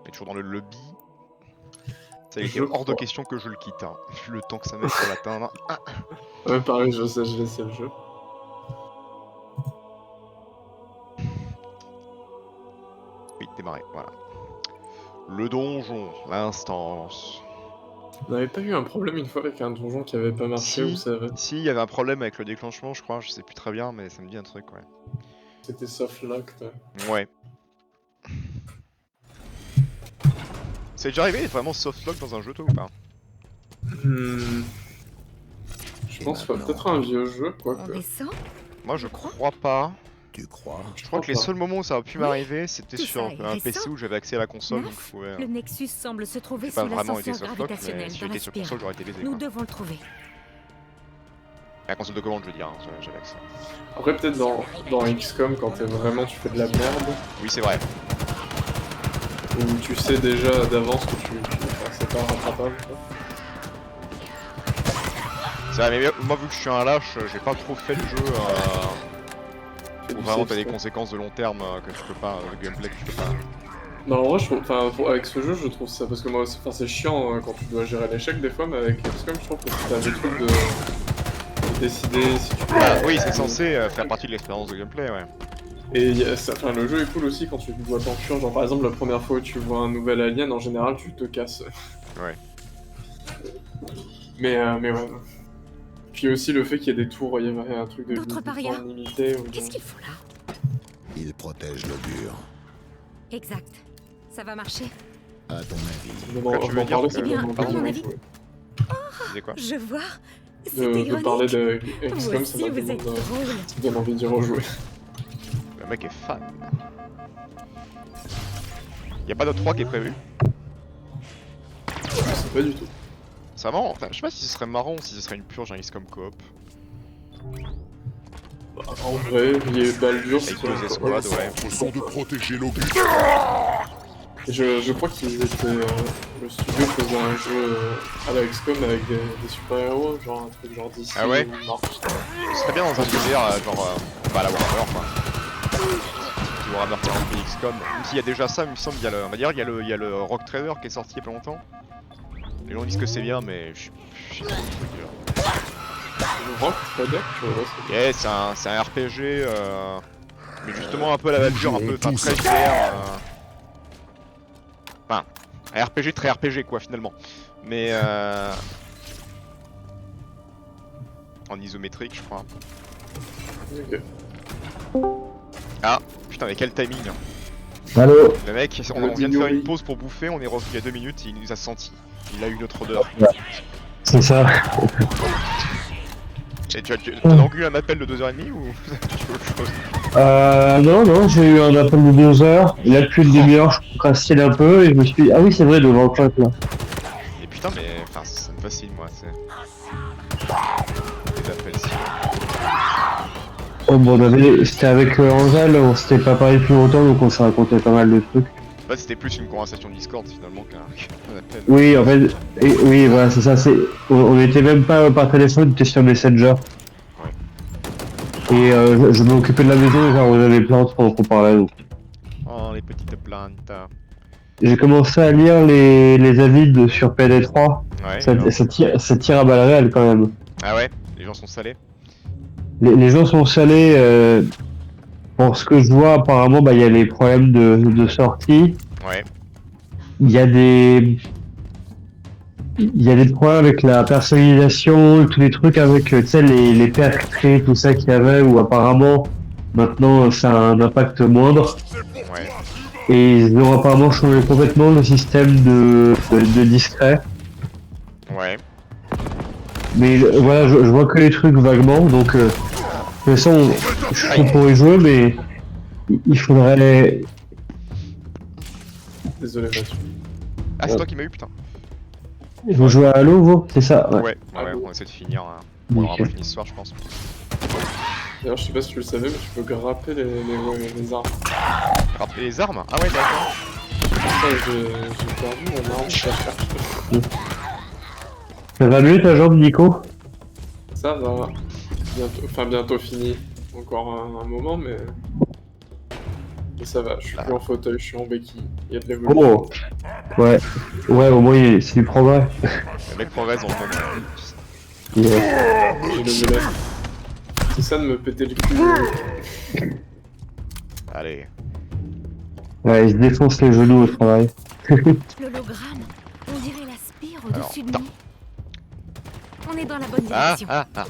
On est toujours dans le lobby. Ça a été hors de question que je le quitte. Hein. Le temps que ça mette pour l'atteindre. Ah. Ouais, pareil, je sais, je vais essayer le jeu. Oui, démarrer, voilà. Le donjon, l'instance. On n'avait pas eu un problème une fois avec un donjon qui avait pas marché ou ça avait... Si, il y avait un problème avec le déclenchement, je crois, je sais plus très bien, mais ça me dit un truc, ouais. C'était soft lock, Ouais. C'est déjà arrivé vraiment softlock dans un jeu, toi, ou pas? Je pense pas, peut-être un vieux jeu, quoi. On descend? Moi, je crois pas. Tu crois? Je crois que les seuls moments où ça a pu m'arriver, c'était Tout sur ça est un PC récent. où j'avais accès à la console, donc je Neuf. pouvais... Le Nexus semble se trouver J'ai pas sous vraiment été l'ascenseur softlock, mais gravitationnel si dans j'étais la sur spirale. console, j'aurais été baisé. Nous Quoi. devons le trouver. La console de commande, je veux dire, hein, j'avais accès. Après, peut-être dans XCOM, quand t'es vraiment, tu fais de la merde, Oui, c'est vrai. où tu sais déjà d'avance que enfin, c'est pas rattrapable, quoi. C'est vrai, mais moi, vu que je suis un lâche, j'ai pas trop fait le jeu où vraiment t'as des conséquences de long terme que tu peux pas, le gameplay que tu peux pas. Non, en vrai, je trouve, enfin, avec ce jeu, je trouve ça, parce que moi, c'est chiant quand tu dois gérer l'échec des fois, mais avec XCOM, je trouve que t'as des trucs de décider si tu peux... Oui, c'est censé faire partie de l'expérience de gameplay, ouais. Et enfin, le jeu est cool aussi quand tu dois t'enfuir, genre par exemple, la première fois où tu vois un nouvel alien, en général, tu te casses. Ouais. Mais ouais. Puis aussi le fait qu'il y ait des tours, il y avait un truc de D'autres parias. limité. Qu'est-ce qu'il faut là? Il protège l'augure. Exact. Ça va marcher. À ton avis. Non, tu je veux m'en dire parlais, que- ça Eh bien, donne à envie mon de avis- jouer. Tu disais quoi? Je vois. C'était De ironique. parler de Vous XCOM, ça aussi, m'a vous êtes drôle. donne envie d'y rejouer. Le mec est fan. Y'a pas d'autre 3 qui est prévu? Je sais pas du tout. C'est marrant, enfin, je sais pas si ce serait marrant ou si ce serait une purge un XCOM coop. En vrai, il y a Baldur, Avec deux escouades, ouais. Façon de protéger l'augure. Je crois qu'ils étaient. Le studio faisait un jeu à la XCOM avec des super-héros, genre un truc genre d'ici. Ah ouais? ou Marvel. Ce serait bien dans un délire genre bah à la Warhammer quoi. Du Warhammer 40 XCOM. Même s'il y a déjà ça, il me semble, on va dire il y a le Rock Trader qui est sorti il y a pas longtemps. Les gens disent que c'est bien mais je sais pas le truc là. Le Rock Trader, tu vois, c'est. Yeah, c'est un RPG mais justement un peu à la Valdur, un peu très clair. Enfin, un RPG très RPG quoi finalement. Mais en isométrique je crois. Ok. Ah putain mais quel timing hein. Allô? Le mec, on vient de faire une pause pour bouffer, on est revenu il y a 2 minutes et il nous a senti. Il a eu notre odeur. C'est ça. Et tu as eu un appel de 2h30 ou tu veux autre chose? Non, j'ai eu un appel de 2 heures. Et là, depuis une demi-heure, je procrastine un peu et je me suis dit, ah oui, c'est vrai, devant le chat là. Et putain, mais enfin, ça me fascine moi, c'est. Les appels si. Oh bon, c'était avec Angèle, on s'était pas parlé depuis longtemps donc on s'est raconté pas mal de trucs. En fait, c'était plus une conversation Discord finalement qu'un appel. Oui, en fait, oui, voilà, c'est ça, on était même pas par téléphone, on était sur Messenger. Et je m'occupais de la maison et j'arrosais les plantes pendant qu'on parlait. Donc. Oh, les petites plantes. J'ai commencé à lire les avis sur PD3. Ouais. Ça tire à balles réelles quand même. Ah ouais, les gens sont salés. Les gens sont salés. Pour ce que je vois, apparemment, il y a les problèmes de sortie. Ouais. Il y a des problèmes avec la personnalisation, tous les trucs avec, tu sais, les perks créés, tout ça qu'il y avait, où apparemment, maintenant, ça a un impact moindre. Ouais. Et ils ont apparemment changé complètement le système de discret. Ouais. Mais voilà, je vois que les trucs vaguement, donc de toute façon, je suis pour y jouer, mais il faudrait... Désolé, Mathieu. Ah, c'est toi qui m'as eu, putain. Vous jouez à Halo, vous? C'est ça? Ouais, on essaie de finir. On aura pas fini ce soir, je pense. D'ailleurs, je sais pas si tu le savais, mais tu peux grapper les armes. Rappeler les armes? Ah ouais, d'accord. Ça, j'ai perdu mon arme, je cherche. Ça va mieux ta jambe, Nico? Ça va. Bientôt fini. Encore un moment, mais Et ça va, je suis plus en fauteuil, je suis en béquille. Il y a de l'évolution. Oh. Ouais. Ouais, au moins, c'est du progrès. Le mec progresse dans le monde. Yeah. J'ai levé la... C'est ça de me péter le cul. Allez. Ouais, il se défonce les genoux au travail. L'hologramme, on dirait la spire Alors, au-dessus de attends. nous. On est dans la bonne Ah, direction. ah, ah.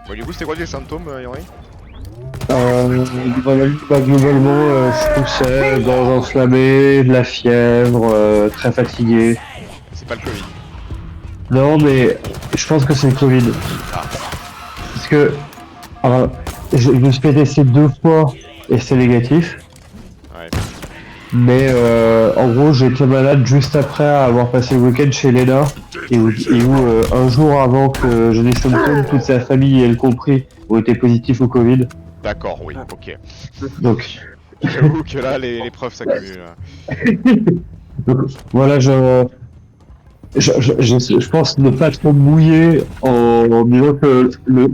Bon, du coup, c'était quoi les symptômes, Yori? Globalement, je toussais, gorge enflammée, de la fièvre, très fatigué. C'est pas le Covid. Non, mais je pense que c'est le Covid. Parce que je me suis fait tester 2 fois et c'est négatif. Ouais. Mais en gros, j'ai été malade juste après avoir passé le week-end chez Lena. Et où un jour avant que j'ai des symptômes, toute sa famille, elle compris, ont été positifs au Covid. D'accord, oui, ok. Donc, J'avoue que là, les preuves s'accumulent. donc, voilà, je pense ne pas trop me mouiller en disant que le.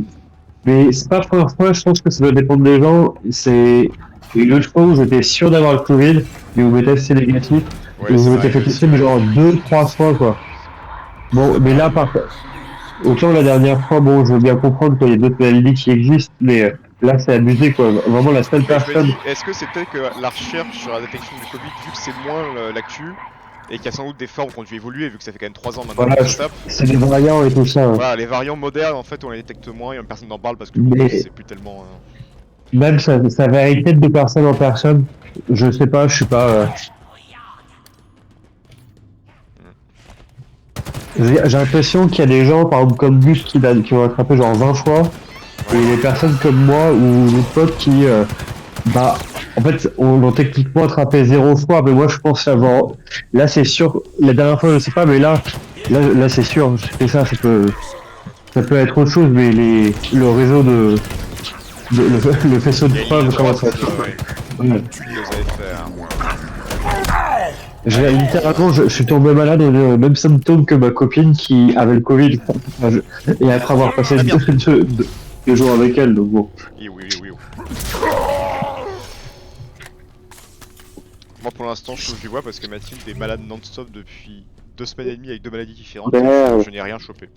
Mais c'est pas la première fois, je pense que ça doit dépendre des gens. C'est une autre fois où j'étais sûr d'avoir le Covid, mais où mes tests c'est négatif. Ouais, Et c'est je ça, m'étais fait ouais, tester mais genre 2-3 fois quoi. Bon, mais là par autant la dernière fois, bon, je veux bien comprendre qu'il y a d'autres maladies qui existent, mais là c'est abusé quoi. Vraiment la seule Mais je me personne. dis, est-ce que c'est peut-être que la recherche sur la détection du Covid, vu que c'est moins l'actu, et qu'il y a sans doute des formes qui ont dû évoluer, vu que ça fait quand même 3 ans maintenant Voilà, que ça tape. c'est des variants et tout ça. Hein. Voilà, les variants modernes, en fait, on les détecte moins, et personne n'en parle parce que Mais- c'est plus tellement... Même ça varie peut-être de personne en personne. Je sais pas, je suis pas. J'ai l'impression qu'il y a des gens, par exemple comme Gus, qui ont attrapé genre 20 fois, et des personnes comme moi ou des potes qui, bah, en fait, l'ont techniquement attrapé 0 fois, mais moi je pense avoir. Là c'est sûr, la dernière fois je sais pas, mais là c'est sûr, c'est ça, ça peut être autre chose, mais le réseau le faisceau de preuves commence à être. Ouais. Vous avez fait... Littéralement, je suis tombé malade aux mêmes symptômes que ma copine qui avait le Covid. Et après avoir passé 2 jours avec elle, donc bon. Oui. Moi pour l'instant je touche du bois parce que Mathilde est malade non-stop depuis 2 semaines et demie avec 2 maladies différentes. Ouais. Je n'ai rien chopé.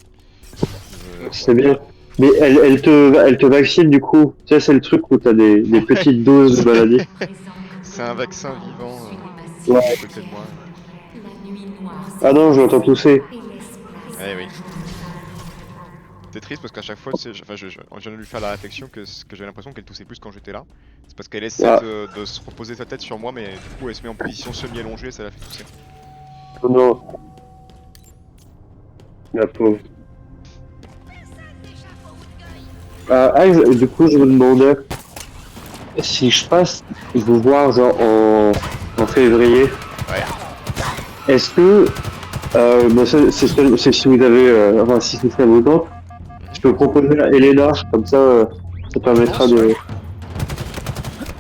C'est bien. Mais elle te vaccine du coup. Tu sais, c'est le truc où t'as des petites doses de maladie. C'est un vaccin vivant Ouais. à côté de moi. Ah non, je l'entends tousser. Eh oui. C'est triste parce qu'à chaque fois, je viens de lui faire la réflexion que j'avais l'impression qu'elle toussait plus quand j'étais là. C'est parce qu'elle essaie de se reposer sa tête sur moi, mais du coup elle se met en position semi-allongée et ça la fait tousser. Oh non. La pauvre. Du coup, je me demandais si je passe vous voir genre en février. Ouais. Est-ce que c'est si vous avez enfin si c'est ça vous tente, je peux proposer à Elena comme ça ça permettra de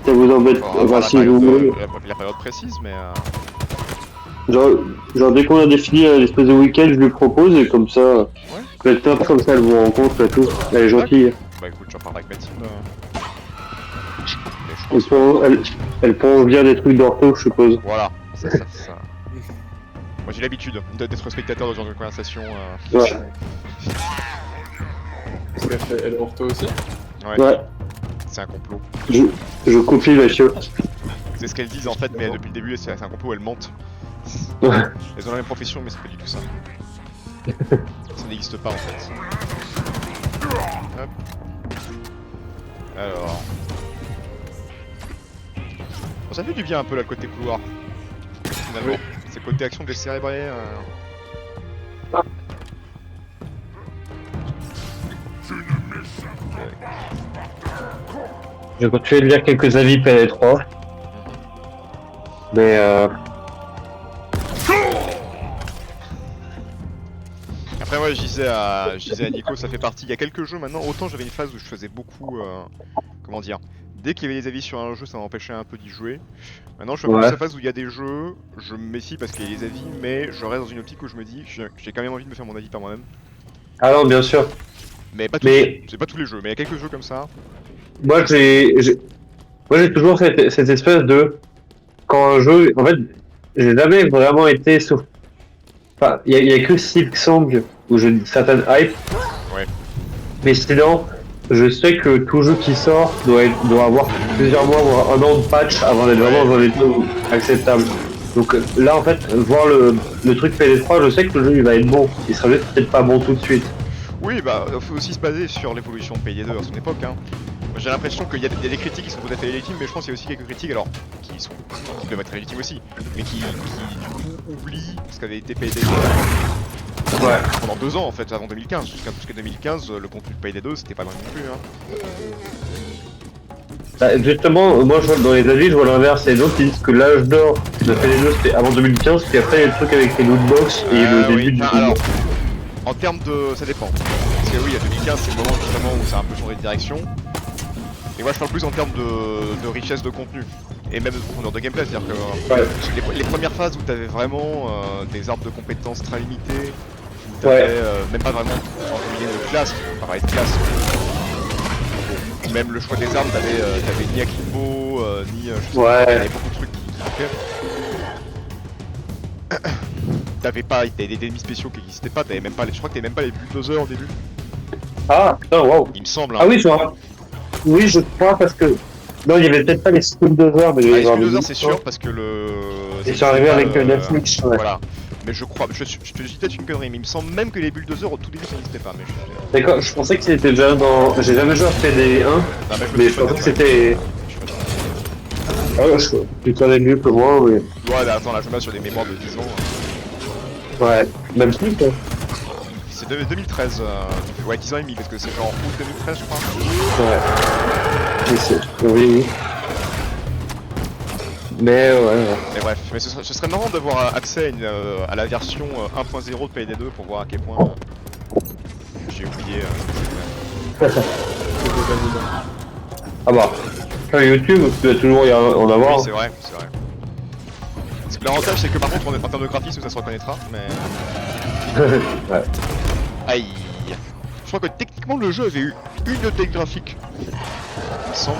ça vous embête enfin si vous voulez. La période précise, mais Genre dès qu'on a défini l'espèce de week-end, je lui propose et comme ça peut-être top comme ça elle vous rencontre et tout. Elle est gentille. bah écoute, j'en parlerai avec Mathilde. Mais je pense Elle pense bien des trucs d'ortho, je suppose. voilà, ça. Moi j'ai l'habitude d'être spectateur de ce genre de conversation. Ouais. Parce qu'elle fait elle ortho aussi. Ouais. C'est un complot. Je copie monsieur. C'est ce qu'elles disent en fait, mais depuis le début c'est un complot, elles mentent. Ouais. Elles ont la même profession, mais c'est pas du tout ça. Ça n'existe pas en fait. Hop. Alors. Bon, ça fait du bien un peu là le côté couloir. Finalement. Oui. C'est le côté action décérébré. Je vais continuer de lire quelques avis PL3. Mais Après moi je disais à Nico, ça fait partie. Il y a quelques jeux maintenant, autant j'avais une phase où je faisais beaucoup, comment dire, dès qu'il y avait des avis sur un jeu ça m'empêchait un peu d'y jouer. Maintenant je suis un peu dans cette phase où il y a des jeux, je me méfie parce qu'il y a des avis, mais je reste dans une optique où je me dis que j'ai quand même envie de me faire mon avis par moi-même. ah non bien sûr. Mais pas tous, Mais- c'est pas tous les jeux, mais il y a quelques jeux comme ça. Moi Moi j'ai toujours cette espèce de quand un jeu, en fait, j'ai jamais vraiment été sauf. Enfin, il y a que Silksong où j'ai une certaine hype. Ouais. Mais sinon, je sais que tout jeu qui sort doit avoir plusieurs mois, voire un an de patch avant d'être vraiment dans un état acceptable. Donc là, en fait, voir le truc PD3, je sais que le jeu il va être bon. Il sera juste peut-être pas bon tout de suite. Oui, bah, faut aussi se baser sur l'évolution de PD2 à son époque. Hein. J'ai l'impression qu'il y a des critiques qui sont tout à fait légitimes, mais je pense qu'il y a aussi quelques critiques, alors, qui peuvent être légitimes aussi, mais qui du coup oublient ce qu'avait été PD2 Ouais. pendant 2 ans en fait, avant 2015. Jusqu'à 2015, le contenu de PD2 c'était pas mal non plus. Hein. Bah, justement, moi je vois, dans les avis, je vois l'inverse. Et d'autres qui disent que l'âge d'or de PD2 c'était avant 2015, puis après il y a le truc avec les lootbox et le début du enfin, alors, en termes de. Ça dépend. Parce que oui, à 2015 c'est le moment justement où ça a un peu changé de direction. Et moi je parle plus en termes de richesse de contenu. Et même de profondeur de gameplay, c'est-à-dire que les premières phases où t'avais vraiment des arbres de compétences très limités, où t'avais même pas vraiment entre guillemets de classe, on va parler de classe. Même le choix des armes, t'avais ni Akimbo, ni je sais pas, t'avais beaucoup de trucs qui manquaient. T'avais des ennemis spéciaux qui n'existaient pas, t'avais même pas je crois que t'avais même pas les bulldozers au début. Ah, putain, waouh. Il me semble. Hein. Ah oui, je vois. Oui, je crois parce que. Non, il y avait peut-être pas les Bulldozers, mais il y avait les bulldozers c'est sûr parce que le. Ils sont arrivés avec Netflix, ouais. Voilà. Mais je crois, je te dis peut-être une connerie, mais il me semble même que les bulldozers au tout début ça n'existait pas. Mais D'accord, je pensais que c'était déjà dans. J'ai jamais joué à PD1, mais je pensais que c'était. Ah ouais, tu connais mieux que moi, mais. Ouais, là, attends, là je me base sur des mémoires de 10 ans. Ouais, même si, quoi. C'est 2013, ouais 10 ans et demi parce que c'est genre août 2013 je crois. Ouais. Oui. Mais ouais. Mais bref, mais ce serait marrant d'avoir accès à la version 1.0 de PD2 pour voir à quel point j'ai oublié. Ah bah, sur YouTube, tu dois toujours en avoir. Oui, c'est vrai. Parce que l'avantage c'est que par contre en termes de graphisme ça se reconnaîtra, mais. Ouais. Aïe. Je crois que techniquement le jeu avait eu une update graphique. Il me semble.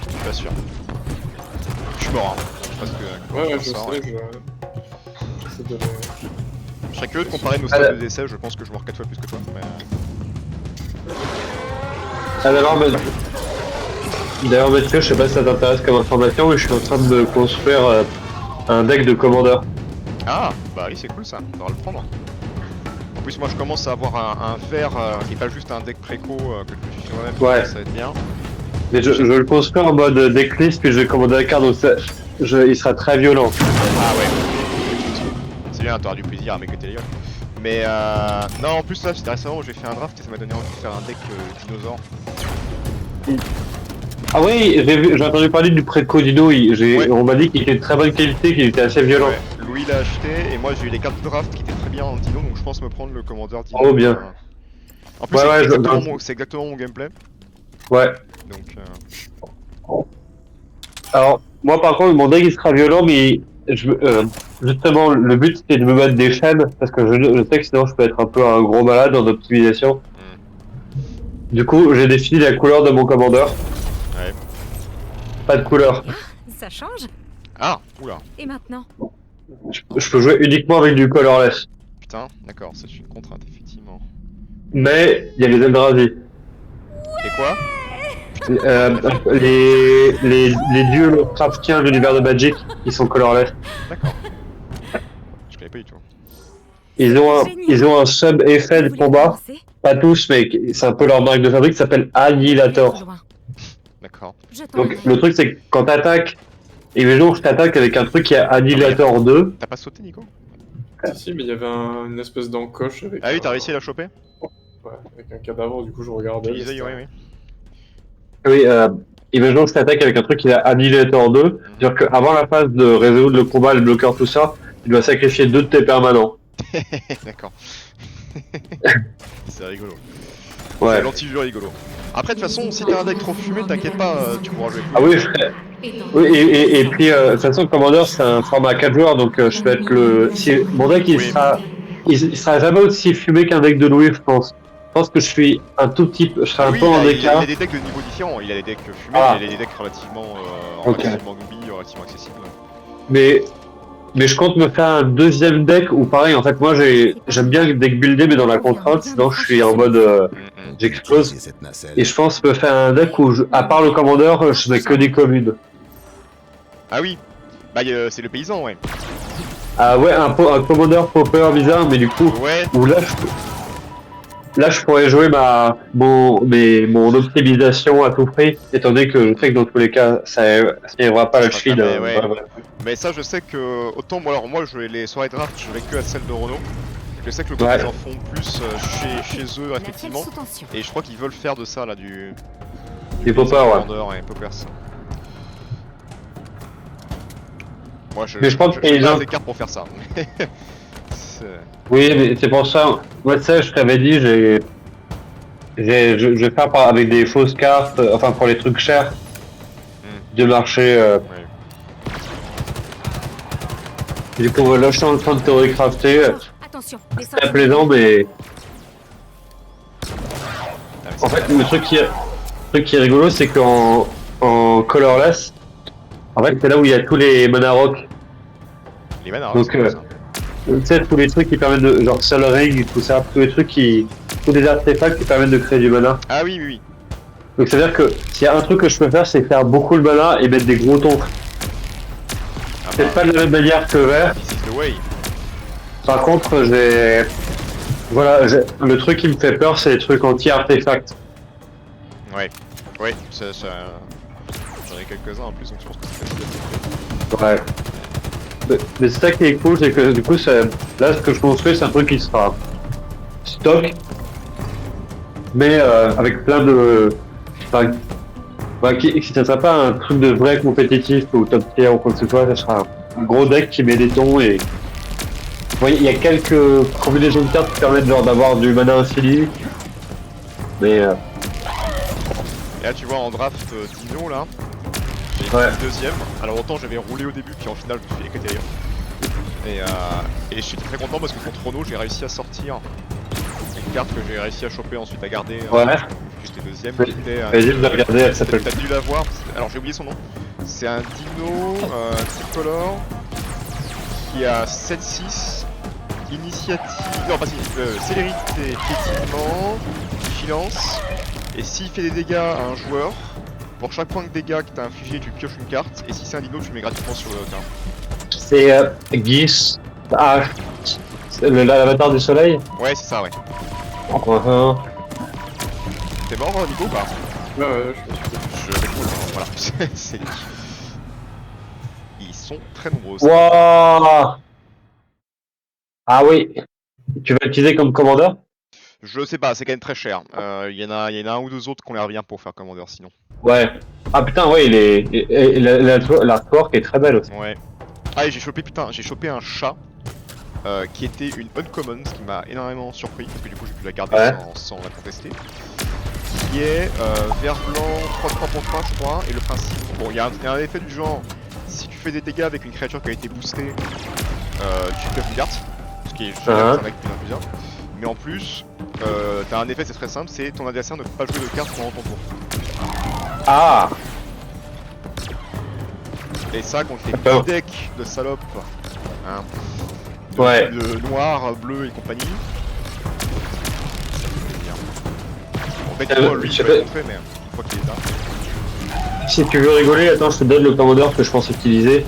Je suis pas sûr. Je suis mort, hein. Parce que. Ouais, je ça, sais, je serais curieux de comparer nos stades de décès, je pense que je meurs 4 fois plus que toi, mais. D'ailleurs, Mathieu, je sais pas si ça t'intéresse comme information, mais je suis en train de construire un deck de commandeur. Ah, bah oui, c'est cool ça, on devra le prendre. En plus, moi je commence à avoir un vert et pas juste un deck préco que je me suis fait moi-même, Ouais. ça va être bien. Mais je le construis en mode decklist, puis je vais commander la carte, donc il sera très violent. Ah ouais. C'est bien, t'auras du plaisir à m'écouter les gars. Mais non, en plus là, c'était récemment où j'ai fait un draft et ça m'a donné envie de faire un deck dinosaure. Ah oui, j'ai entendu parler du préco Dino, on m'a dit qu'il était de très bonne qualité, qu'il était assez violent. Ouais. Louis l'a acheté et moi j'ai eu les cartes de draft qui étaient très bien en dino, donc je pense me prendre le commandeur dino. Oh bien. En plus, c'est exactement mon gameplay. Ouais. Donc. Alors, moi par contre, mon deck il sera violent, mais justement, le but c'était de me mettre des chaînes, parce que je sais que sinon je peux être un peu un gros malade en optimisation. Du coup, j'ai défini la couleur de mon commandeur. Ouais. Pas de couleur. Ça change. Ah, oula. Et maintenant? Je peux jouer uniquement avec du colorless. Putain, d'accord, c'est une contrainte, effectivement. Mais il y a les Eldrazi. Et quoi? Les dieux Lovecraftiens de l'univers de Magic, ils sont colorless. D'accord. Je connais pas du tout. Ils ont un sub-effet de combat. Pas tous, mais c'est un peu leur marque de fabrique, ça s'appelle Annihilator. D'accord. Donc le truc c'est que quand t'attaques, et les jours je t'attaque avec un truc qui est Annihilator 2. T'as pas sauté Nico? Si, mais il y avait une espèce d'encoche avec. Ah oui, t'as réussi à la choper? Ouais, avec un cadavre, du coup je regardais. Oui. Oui, imagine que je t'attaque avec un truc qui est Annihilator 2, c'est-à-dire qu'avant la phase de résoudre le combat, le bloqueur, tout ça, tu dois sacrifier 2 de tes permanents. D'accord. C'est rigolo. Ouais. C'est l'anti-jeu rigolo. Après, de toute façon, si t'as un deck trop fumé, t'inquiète pas, tu pourras jouer. Ah oui, oui et puis, de toute façon, Commander, c'est un format 4 joueurs, donc je peux être le. Mon deck, il sera jamais aussi fumé qu'un deck de Louis, je pense. pense que je suis un tout petit peu, je serais un Oui, peu en il écart. a des decks de niveaux différents. Il a des decks fumés, Ah. il a des decks relativement, Ok. relativement noobies, relativement accessibles. Mais je compte me faire un deuxième deck où pareil, en fait, moi j'aime bien le deck builder, mais dans la contrainte, sinon je suis en mode j'explose. Utiliser cette nacelle. Et je pense me faire un deck où, à part le commandeur, je mets que des communes. Ah oui, bah c'est le paysan, ouais. Ah ouais, un commandeur popper bizarre, mais du coup, Ouais, où là je pourrais jouer mon optimisation à tout prix, étant donné que je sais que dans tous les cas, ça n'arrivera pas à la sera cheville. jamais, ouais. Mais ça, je sais que autant moi, alors moi, les soirées draft, je vais que à celle de Renault. Je sais que le groupe Ouais. ils en font plus chez eux Nacelle effectivement. sous tension. Et je crois qu'ils veulent faire de ça là du Des poppers, ouais. Commander et poppers. Moi, Mais je pense je qu'il y a suis des pas gens- assez carte pour faire ça. C'est- Oui, mais c'est pour ça. Moi, tu sais, je t'avais dit, je vais faire avec des fausses cartes, enfin pour les trucs chers de marché. ouais. Du coup, là, je suis en train de théorie crafter. Attention, C'est très plaisant, mais Ah, mais en c'est fait, vrai. le truc qui est rigolo, c'est en colorless, en fait, c'est là où il y a tous les mana rock. Les mana, Donc, c'est comme ça. Tu sais, tous les trucs qui permettent de, genre Sol Ring, tout ça, tous les artefacts qui permettent de créer du mana. Ah oui, oui, oui. Donc, ça veut dire que s'il y a un truc que je peux faire, c'est faire beaucoup de mana et mettre des gros tons. Ah, Peut-être pas de la même manière que vert. This is the way. Par contre, le truc qui me fait peur, c'est les trucs anti-artefacts. Ouais, ouais, j'en ai quelques-uns en plus, donc je pense que c'est Ouais. Mais c'est ça qui est cool, c'est que du coup, là, ce que je construis, c'est un truc qui sera stock, mais avec plein de. Enfin, si ça sera pas un truc de vrai compétitif ou top tier ou quoi que ce soit, ça sera un gros deck qui met des tons et. Vous voyez, il y a quelques combinaisons de cartes qui permettent genre d'avoir du mana infini, mais Et là, tu vois, en draft Dino, là, j'ai Ouais. fait deuxième. Alors, autant j'avais roulé au début, puis en finale, je me suis éclaté d'ailleurs. Et je suis très content parce que contre Renault, j'ai réussi à sortir une carte que j'ai réussi à choper ensuite à garder. ouais. J'étais deuxième. Oui. Qui était, Vas-y, je vais regarder, elle s'appelle. T'as dû la voir. Alors, j'ai oublié son nom. C'est un Dino tricolore qui a 7-6. Initiative. Non, pas si. Célérité, piétinement, vigilance. Et s'il fait des dégâts à un joueur, pour chaque point de dégâts que t'as infligé, tu pioches une carte. Et si c'est un dino, tu le mets gratuitement sur le terrain. C'est Geese. Ah, c'est l'avatar du soleil. Ouais, c'est ça, ouais. Uh-huh. T'es mort, Nico, ou pas? Ouais, je pense que... Je vais cool, voilà. C'est. Ils sont très nombreux. Wouah. Ah oui. Tu vas l'utiliser comme commandeur? Je sais pas, c'est quand même très cher. Il y en a un ou deux autres qu'on l'air bien pour faire commandeur sinon. Ouais. Ah putain, ouais, l'artwork est très belle aussi. Ouais. Ah, et j'ai chopé un chat qui était une uncommon, ce qui m'a énormément surpris parce que du coup j'ai pu la garder Ouais. sans la contester. Qui est vert blanc 3-3 pour 3 je crois. Et le principe, bon, il y a un effet du genre, si tu fais des dégâts avec une créature qui a été boostée, tu peux une carte. Ce qui est génial, c'est un mec plusieurs. Mais en plus, t'as un effet, c'est très simple, c'est ton adversaire ne peut pas jouer de carte pendant ton tour. Ah. Et ça contre les D'accord. petits decks de salopes, hein, Ouais. de noir, bleu et compagnie. C'est bien. En fait, lui, je je sais vais le pas. montrer, mais une fois qu'il est là. Si tu veux rigoler, attends, je te donne le commandeur que je pense utiliser.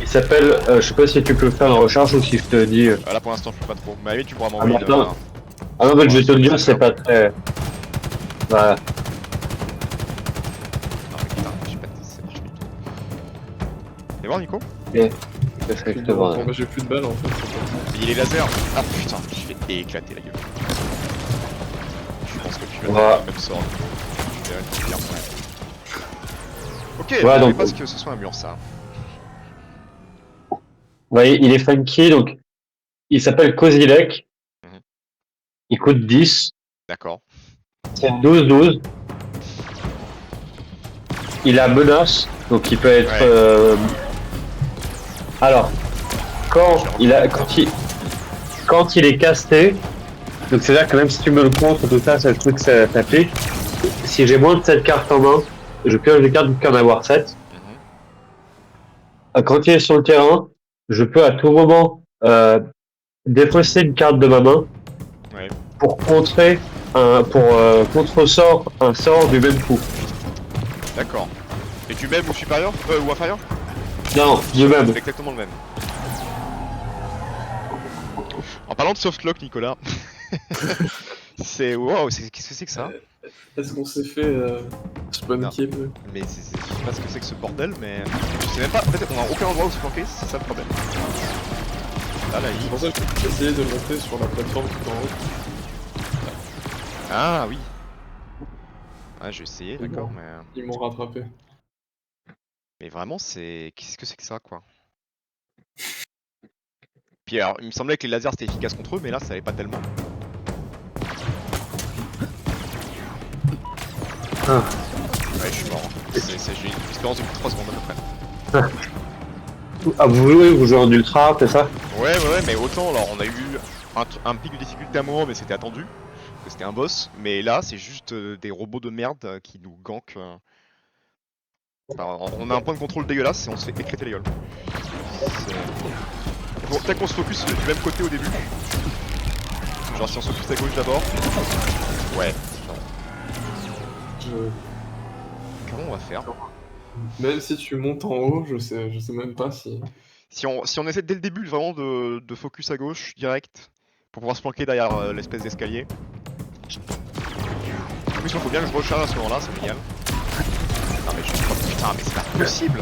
Il s'appelle, je sais pas si tu peux faire la recherche ou si je te dis. Là pour l'instant, je peux pas trop. Mais à la limite, tu pourras Ah, m'envoyer. mais attends. Ah non, mais je vais te le dire, c'est pas très. Voilà. Non, mais putain, je sais pas si ça marche du tout. C'est bon, Nico? Qu'est-ce que je te vois, Bon, bah, j'ai plus de balles en fait. Il y a les lasers. Ah putain, je vais éclater la gueule. Je pense que tu vas Voilà. faire le même sort. Je vais être bien. Ok, Ouais, je savais donc- pas ce que ce soit un mur ça. Vous voyez, il est funky, donc il s'appelle Kozilek. Mhm. Il coûte 10. D'accord. C'est 12-12. Il a menace, donc il peut être. Ouais. Alors, quand il est casté, Donc c'est-à-dire que même si tu me le comptes, tout ça, je trouve que ça t'applique. Si j'ai moins de 7 cartes en main, je pioche des cartes jusqu'à en avoir 7. Quand il est sur le terrain, je peux à tout moment défausser une carte de ma main Ouais. pour contrer contre-sort un sort du même coup. D'accord. Et du même ou supérieur ou inférieur? Non, du même. C'est exactement le même. En parlant de softlock, Nicolas, c'est waouh, qu'est-ce que c'est que ça? Est-ce qu'on s'est fait spawn Non. kill? Mais je sais pas ce que c'est que ce bordel, mais je sais même pas. En fait, on a aucun endroit où se planquer, c'est ça le problème. Là, la C'est ligne. pour ça que j'ai essayé de monter sur la plateforme tout en haut. Ah oui. Ah, j'ai essayé, C'est d'accord, bon. mais Ils m'ont rattrapé. vraiment, c'est qu'est-ce que c'est que ça, quoi? Puis alors, il me semblait que les lasers c'était efficace contre eux, mais là, ça allait pas tellement. Ah. Ouais, je suis mort. J'ai une espérance de plus de 3 secondes à peu près. Ah, vous jouez en ultra, c'est ça? Ouais, mais autant, alors, on a eu un pic de difficulté à un moment, mais c'était attendu. Parce que c'était un boss. Mais là, c'est juste des robots de merde qui nous gankent. Enfin, on a un point de contrôle dégueulasse et on se fait écréter les gueules. Bon, peut-être qu'on se focus du même côté au début. Genre si on se focus à gauche d'abord. Ouais. Je- Comment on va faire? Même si tu montes en haut, je sais même pas si. Si on essaie dès le début vraiment de focus à gauche direct pour pouvoir se planquer derrière l'espèce d'escalier. En plus il faut bien que je recharge à ce moment là, c'est génial. Non mais putain mais c'est pas possible.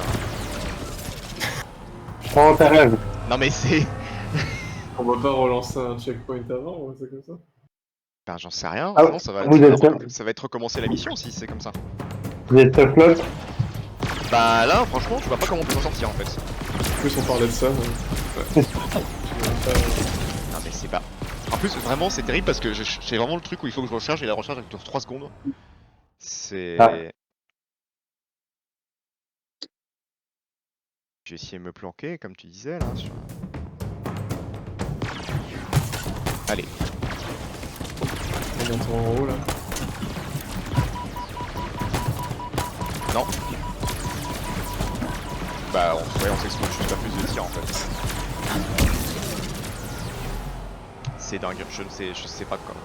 Je prends ta rêve. Non mais c'est... On va pas relancer un checkpoint avant ou c'est comme ça? Ben j'en sais rien, Ah, sinon ça va, vous ça va être recommencer la mission si c'est comme ça. Vous êtes softlock? Bah là franchement je vois pas comment on peut s'en sortir en fait. En plus, on parlait de ça. Ouais. Non mais c'est pas... En plus vraiment c'est terrible parce que j'ai vraiment le truc où il faut que je recharge et la recharge elle dure 3 secondes. C'est... Ah. J'ai essayé de me planquer comme tu disais là sur... Allez. On est en haut là. Non. Bah on s'expose juste à plus de tirs en fait. C'est dingue, je sais pas quoi.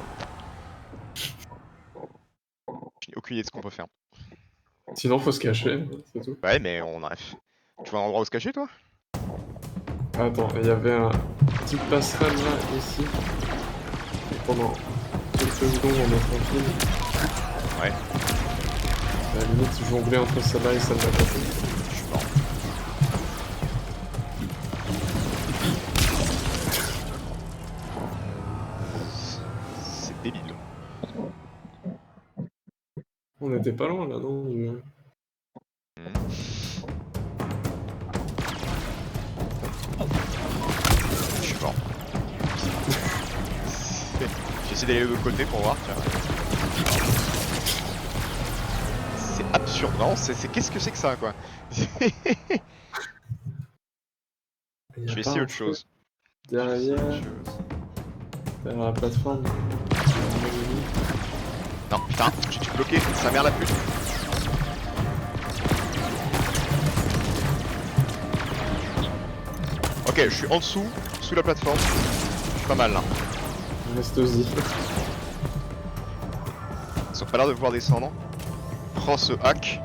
Je n'ai aucune idée de ce qu'on peut faire. Sinon, faut se cacher, c'est tout. Ouais mais on arrive. Tu vois un endroit où se cacher toi? Attends, il y avait un petit passerelle là, ici. Et pendant quelques secondes, on est tranquille. Ouais. À la limite, jongler entre celle-là et celle-là. Je suis mort. C'est débile. On était pas loin là, non? Je suis mort. J'essaie d'aller de l'autre côté pour voir, tiens. C'est absurde, non? Qu'est-ce que c'est que ça, quoi? Je vais essayer autre chose. Derrière la plateforme. Non, putain, j'ai tout bloqué, sa mère la pute. Ok, je suis en dessous, sous la plateforme. Je suis pas mal là. Reste-y. Ils ont pas l'air de pouvoir descendre. Prends ce hack.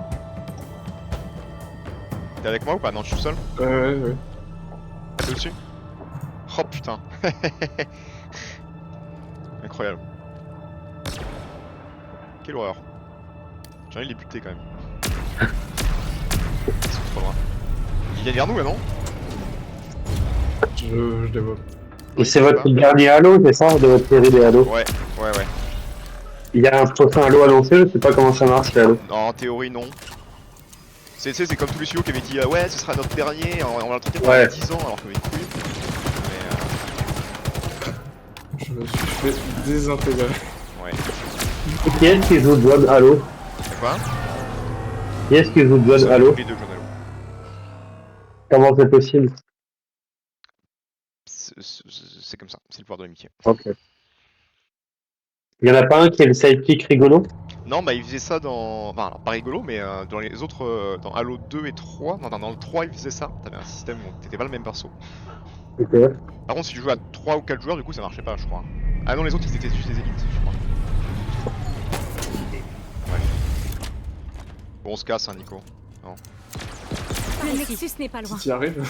T'es avec moi ou pas? Non, je suis tout seul. Ouais. T'es au-dessus? Oh putain. Incroyable. Quelle horreur. J'ai envie de les buter quand même. Ils sont trop loin. Ils viennent vers nous là, non? Je développe. Et c'est votre dernier Halo, c'est ça, de votre série des Halo? Ouais. Il y a un prochain Halo annoncé, je sais pas comment ça marche, les Halo. Non, en théorie, non. C'est comme tous les studios qui avaient dit ouais, ce sera notre dernier, on va le traiter pendant 10 ans, alors que mes couilles. Mais Je me suis fait désintégrer. ouais. Qui est-ce qui joue John Halo? C'est quoi? Qui est-ce qui joue John Halo? Les deux, John Halo. Comment c'est possible? C'est comme ça, c'est le pouvoir de l'amitié. Ok. Il y en a pas un qui est le sidekick rigolo? Non, bah il faisait ça dans... Enfin, alors, pas rigolo, mais dans les autres... dans Halo 2 et 3... Non, dans le 3, il faisait ça. T'avais un système où t'étais pas le même perso. Ok. Par contre, si tu jouais à 3 ou 4 joueurs, du coup, ça marchait pas, je crois. Ah non, les autres, ils étaient juste des élites, je crois. Ouais. Bon, on se casse, hein, Nico. Non. Le Nexus n'est pas loin. Si t'y arrives.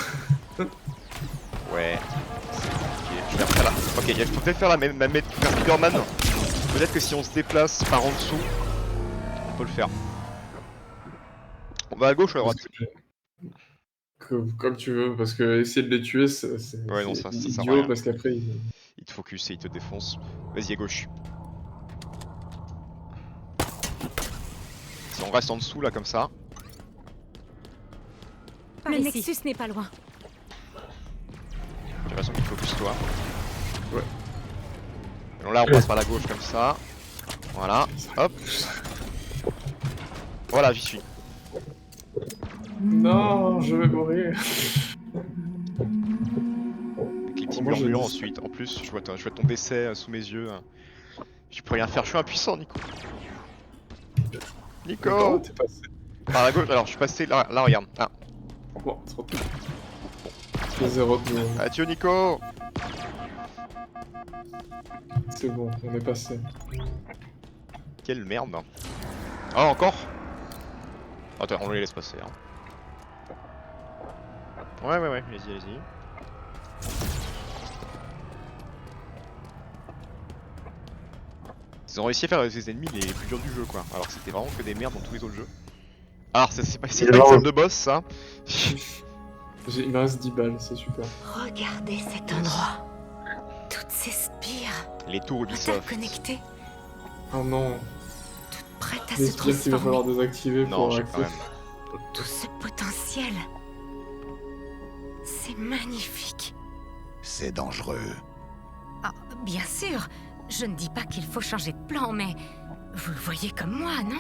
Ouais. Ok, je vais refaire là. Ok, il faut peut-être faire la même faire Spider-Man. Peut-être que si on se déplace par en dessous, on peut le faire. On va à gauche ou à droite? Comme tu veux, parce que essayer de les tuer, c'est Ouais, non, ça sert à idiot, rien. parce qu'après, Il te focus et il te défonce. Vas-y, à gauche. Si on reste en dessous là comme ça, Le Nexus n'est pas loin. j'ai l'impression qu'il focus toi. Ouais. Et donc là on passe par la gauche comme ça. Voilà, hop. Voilà, j'y suis. Non, je vais mourir. Avec les petits Comment je murmures dis ensuite. En plus, je vois ton décès sous mes yeux. Je peux rien faire, je suis impuissant, Nico. Comment Nico t'es passé? Par la gauche, alors je suis passé là, regarde. Ah, Bon, trop tôt. C'est 0 de... adieu Nico. C'est bon, on est passé. Quelle merde. Oh, encore. Attends, on les laisse passer. Hein. Ouais, vas-y, allez-y. Ils ont réussi à faire les ennemis les plus durs du jeu, quoi. Alors que c'était vraiment que des merdes dans tous les autres jeux. Alors, c'est pas une salle de boss, ça. Il me reste 10 balles, c'est super. Regardez cet endroit. Toutes ces spires Les tours Ubisoft. interconnectées, Oh non, toutes prêtes à les se spires qu'il va falloir transformer. désactiver Non, pour je sais quand accéder. même. Tout ce potentiel. C'est magnifique. C'est dangereux. Ah, bien sûr. Je ne dis pas qu'il faut changer de plan, mais vous le voyez comme moi, non?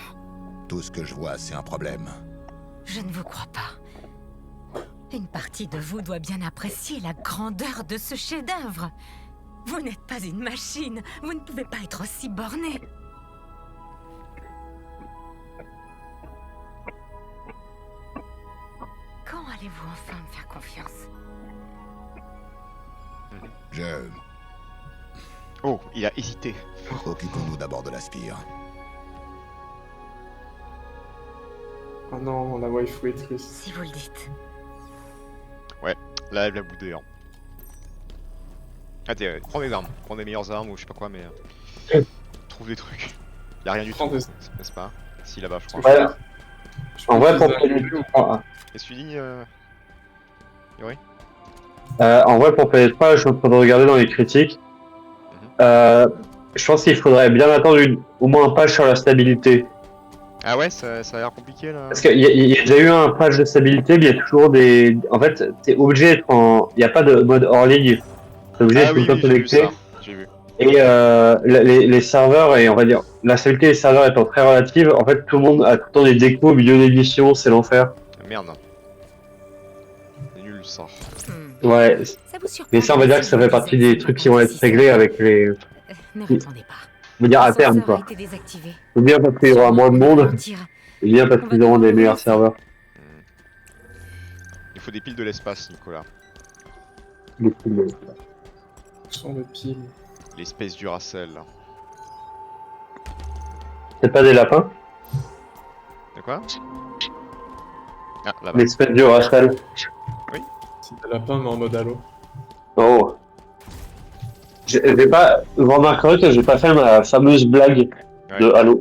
Tout ce que je vois, c'est un problème. Je ne vous crois pas. Une partie de vous doit bien apprécier la grandeur de ce chef-d'œuvre. Vous n'êtes pas une machine. Vous ne pouvez pas être aussi borné. Quand allez-vous enfin me faire confiance? Je... Oh, il a hésité. Occupons-nous d'abord de la spire. Oh non, la waifu est triste. Si vous le dites. Là, elle a boudé. Hein. Ah, prends des armes. Prends des meilleures armes ou je sais pas quoi, mais. Trouve des trucs. Y'a rien du Prends tout, des- n'est-ce pas? Si, là-bas, je crois. Ouais. Je En peux vrai, te pour les payer allumer ou- Qu'est-ce que tu dis, Yuri? en vrai, pour PS3, je suis en train de regarder dans les critiques. Je pense qu'il faudrait bien attendre au moins un patch sur la stabilité. Ah ouais, ça a l'air compliqué là. Parce qu'il y a déjà eu un patch de stabilité, mais il y a toujours des. En fait, t'es obligé d'être en. Il n'y a pas de mode hors ligne. T'es obligé Ah d'être tout oui, le oui, temps j'ai vu connecté. ça. J'ai vu. Et les serveurs, et on va dire, la stabilité des serveurs étant très relative, en fait, tout le monde a tout le temps des décos au milieu des missions, c'est l'enfer. Ah, merde. C'est nul ça. Ouais, Ça vous surprend mais ça, on va dire que ça fait partie des trucs qui vont être réglés avec les. Ne répondez pas. On va dire à L'ascenseur terme, a quoi. été désactivé. Ou bien parce qu'il y aura moins de monde, Mentir. ou bien parce qu'ils auront des meilleurs serveurs. Il faut des piles de l'espace, Nicolas. Sans le pile. L'espèce Duracell. C'est pas des lapins? De quoi? Ah, là-bas. L'espèce du Rachel. C'est des lapins, mais en mode halo. Oh. J'ai pas. Vous remarquerez que j'ai pas fait ma fameuse blague de Ouais, Halo.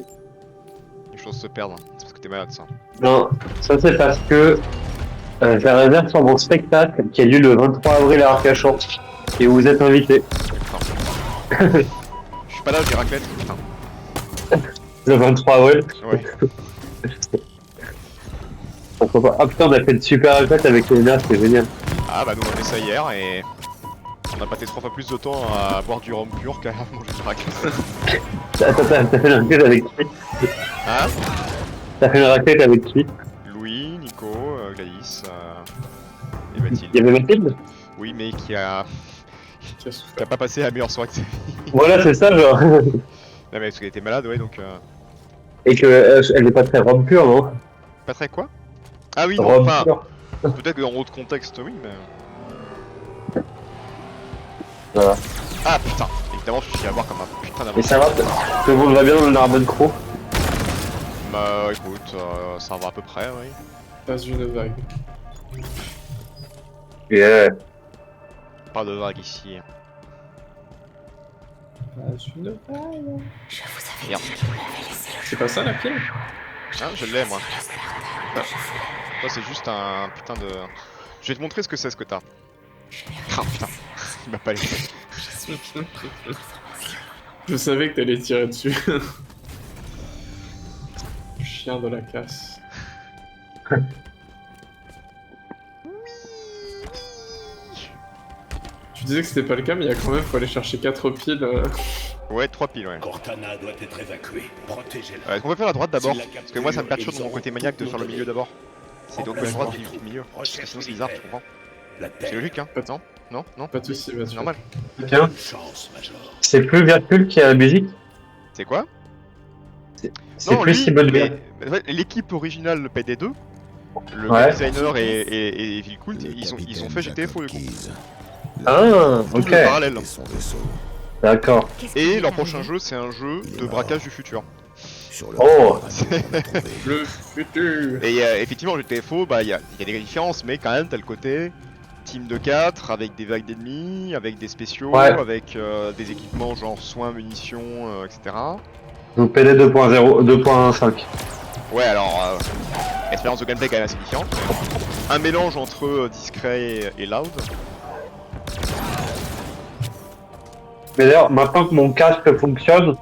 les choses se perdent. C'est parce que t'es malade, ça. Non, ça c'est parce que j'ai réservé sur mon spectacle qui a lieu le 23 avril à Arcachon. Et vous êtes invité. Putain. Je suis pas là, j'ai raclette. Putain. Le 23 avril. Ouais. Pourquoi pas. Ah putain, on a fait une super répète avec les nerfs, c'est génial. Ah bah nous on a fait ça hier et on a passé 3 fois plus de temps à boire du rhum pur qu'à manger du raclette. Attends, t'as fait une raclette avec qui? Hein? T'as fait une raclette avec qui? Louis, Nico, Gladys et Il y Mathilde. avait Mathilde? Oui mais qui a Qui a souffert. pas passé la meilleure soirée de sa vie. Voilà, c'est ça, genre. mais parce qu'elle était malade, ouais, donc. Et que elle n'est pas très Rome pure, non? Pas très quoi? Ah oui, non, Rome enfin. pure. Peut-être que dans autre contexte, oui, mais. Voilà. Ah putain, évidemment, je suis à voir comme un putain Et d'avance. ça va, tout le monde va bien dans le Narbonne Crew? Bah écoute, ça va à peu près, oui. Pas une vague. Yeah. Pas de vague ici. Pas une vague. Je vous avais Merde. dit que vous l'avez laissé le C'est pas ça la pile? Ah, je l'ai moi. Ah. Toi, c'est juste un putain de. Je vais te montrer ce que c'est ce que t'as. Ah putain, il m'a pas laissé. Je savais que t'allais tirer dessus. Chien de la casse. Tu disais que c'était pas le cas, mais il y a quand même, faut aller chercher 4 piles. Ouais, 3 piles, ouais. Cortana doit être évacuée. Protégez-la. Est-ce qu'on peut faire la droite d'abord? Si la Parce que moi, ça me capture perturbe de mon est côté en maniaque de route faire le pour milieu nos d'abord. C'est donc la droite du milieu. Parce que Recherche sinon, c'est bizarre, tu militaire. comprends? La C'est Terre. logique, hein? Non? Non? Non? Pas de soucis, Mathieu. C'est normal. Tiens, Chance, Major. c'est plus Vircule qui a la musique? C'est quoi? C'est plus lui, Simone mais- Veil. en fait, l'équipe originale, le PD2, le Ouais. game designer et Vilcult, ils ont fait GTFO du coup. Ah, Tout ok. le parallèle. Et son vaisseau. D'accord. Qu'est-ce qui Et vient leur d'arriver prochain jeu, c'est un jeu de braquage du futur. Sur le Oh. Le futur. Et effectivement, GTFO, bah il y a des différences, mais quand même, t'as le côté team de 4 avec des vagues d'ennemis, avec des spéciaux, Ouais. avec des équipements genre soins, munitions, etc. Donc PD 2.0, 2.5. Ouais, alors, expérience de gameplay quand même assez différente. Un mélange entre discret et loud. Mais d'ailleurs, maintenant que mon casque fonctionne,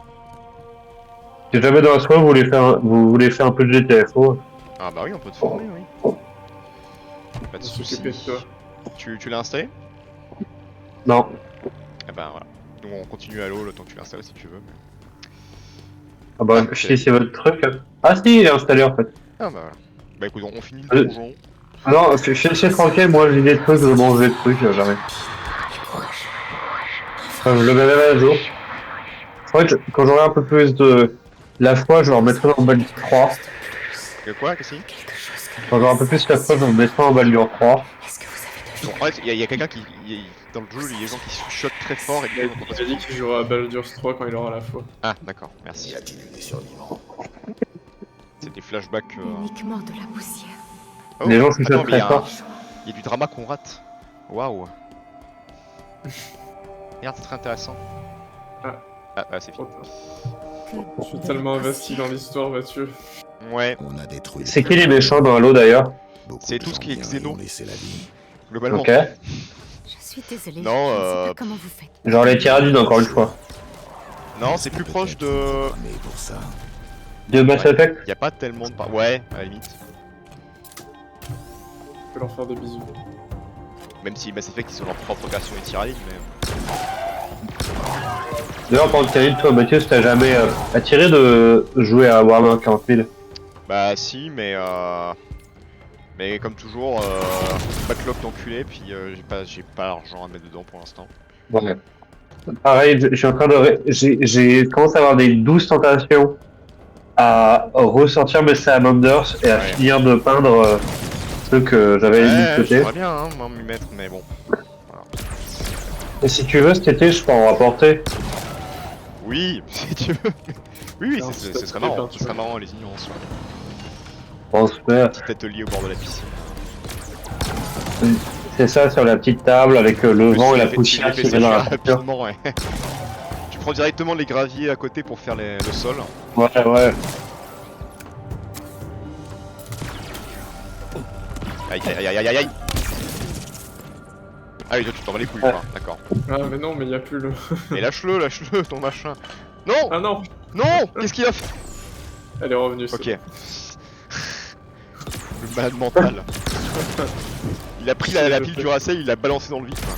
si jamais dans la soirée vous voulez faire un peu de GTFO, Ah bah oui, on peut te former, oui. Pas de On soucis. s'occuper de toi. Tu l'as installé? non. Eh ben voilà. Donc on continue Halo le temps que tu l'installes si tu veux. Mais... Ah bah, Ah, si c'est votre truc. Ah si, il est installé en fait. Ah bah voilà. Bah écoute, on finit Euh, le donjon. Non, chez Franquet, moi j'ai des trucs, je mange des trucs, jamais. Enfin, je le mets même à jour. C'est vrai que quand j'aurai un peu plus de la foi, je le remettrai en Baldur 3. Que quoi, Cassie? Quand j'aurai un peu plus la foi, je le mettrai en Baldur 3. Est-ce que vous avez Donc, en fait, il y a quelqu'un qui. Dans le jeu, il y a des gens qui chuchotent très fort et Il a qui il a dit qu'il jouera à Baldur's 3 quand il aura la foi. Ah, d'accord, merci. Y a-t-il eu des survivants? C'est des flashbacks. uniquement de la poussière? Oh, Les gens chuchotent attends, mais très fort. il y a du drama qu'on rate. Waouh. Regarde, c'est très intéressant. Ah, c'est fini. Trop tard. Que Je suis de tellement la investi dans poussière. l'histoire, Mathieu. Ouais, On a détruit. C'est qui les méchants dans Halo d'ailleurs? Beaucoup C'est de tout ce gens qui est bien Xeno. y ont laissé la vie. globalement. Ok. Je suis désolée. Non, je ne sais pas comment vous faites. Genre les Tyranides encore une fois. Non, c'est plus proche de. Mais pour ça, De Mass Ouais. Effect? Y a pas tellement de. Ouais, à la limite. Je peux leur faire des bisous. Même si Mass Effect ils sont leur propre version des tyranides, mais. D'ailleurs, par Tyranides, toi Mathieu, si t'as jamais attiré de jouer à Warhammer 40 000? Bah si, mais mais comme toujours, backlog d'enculé, puis j'ai pas l'argent à mettre dedans pour l'instant. Ouais. Pareil, je suis en train de. J'ai commencé à avoir des douces tentations à ressortir mes Salamanders et à Ouais. finir de peindre ceux que j'avais mis de côté. j'aimerais bien, hein, moi, m'y mettre, mais bon. Et si tu veux, cet été, je peux en rapporter. Oui, si tu veux. Oui, Alors, ce c'est serait pas marrant, très ce serait marrant les ignorances. Ouais. On se fait. Petit atelier au bord de la piscine. C'est ça sur la petite table avec le vent et la Tu poussière les fais qui vient dans la sécher peinture. rapidement, ouais. Tu prends directement les graviers à côté pour faire le sol. Ouais, ouais. Aïe aïe aïe aïe aïe aïe. Ah oui, toi tu t'en vas les couilles, Ouais. quoi. D'accord. Ah, mais non, mais il y a plus le. Mais lâche-le, ton machin. Non, Ah non. non, qu'est-ce qu'il a fait? Elle est revenue. c'est Ok. bon. Le malade mental. Il a pris la pile du Racel, il l'a balancé dans le vide. Quoi.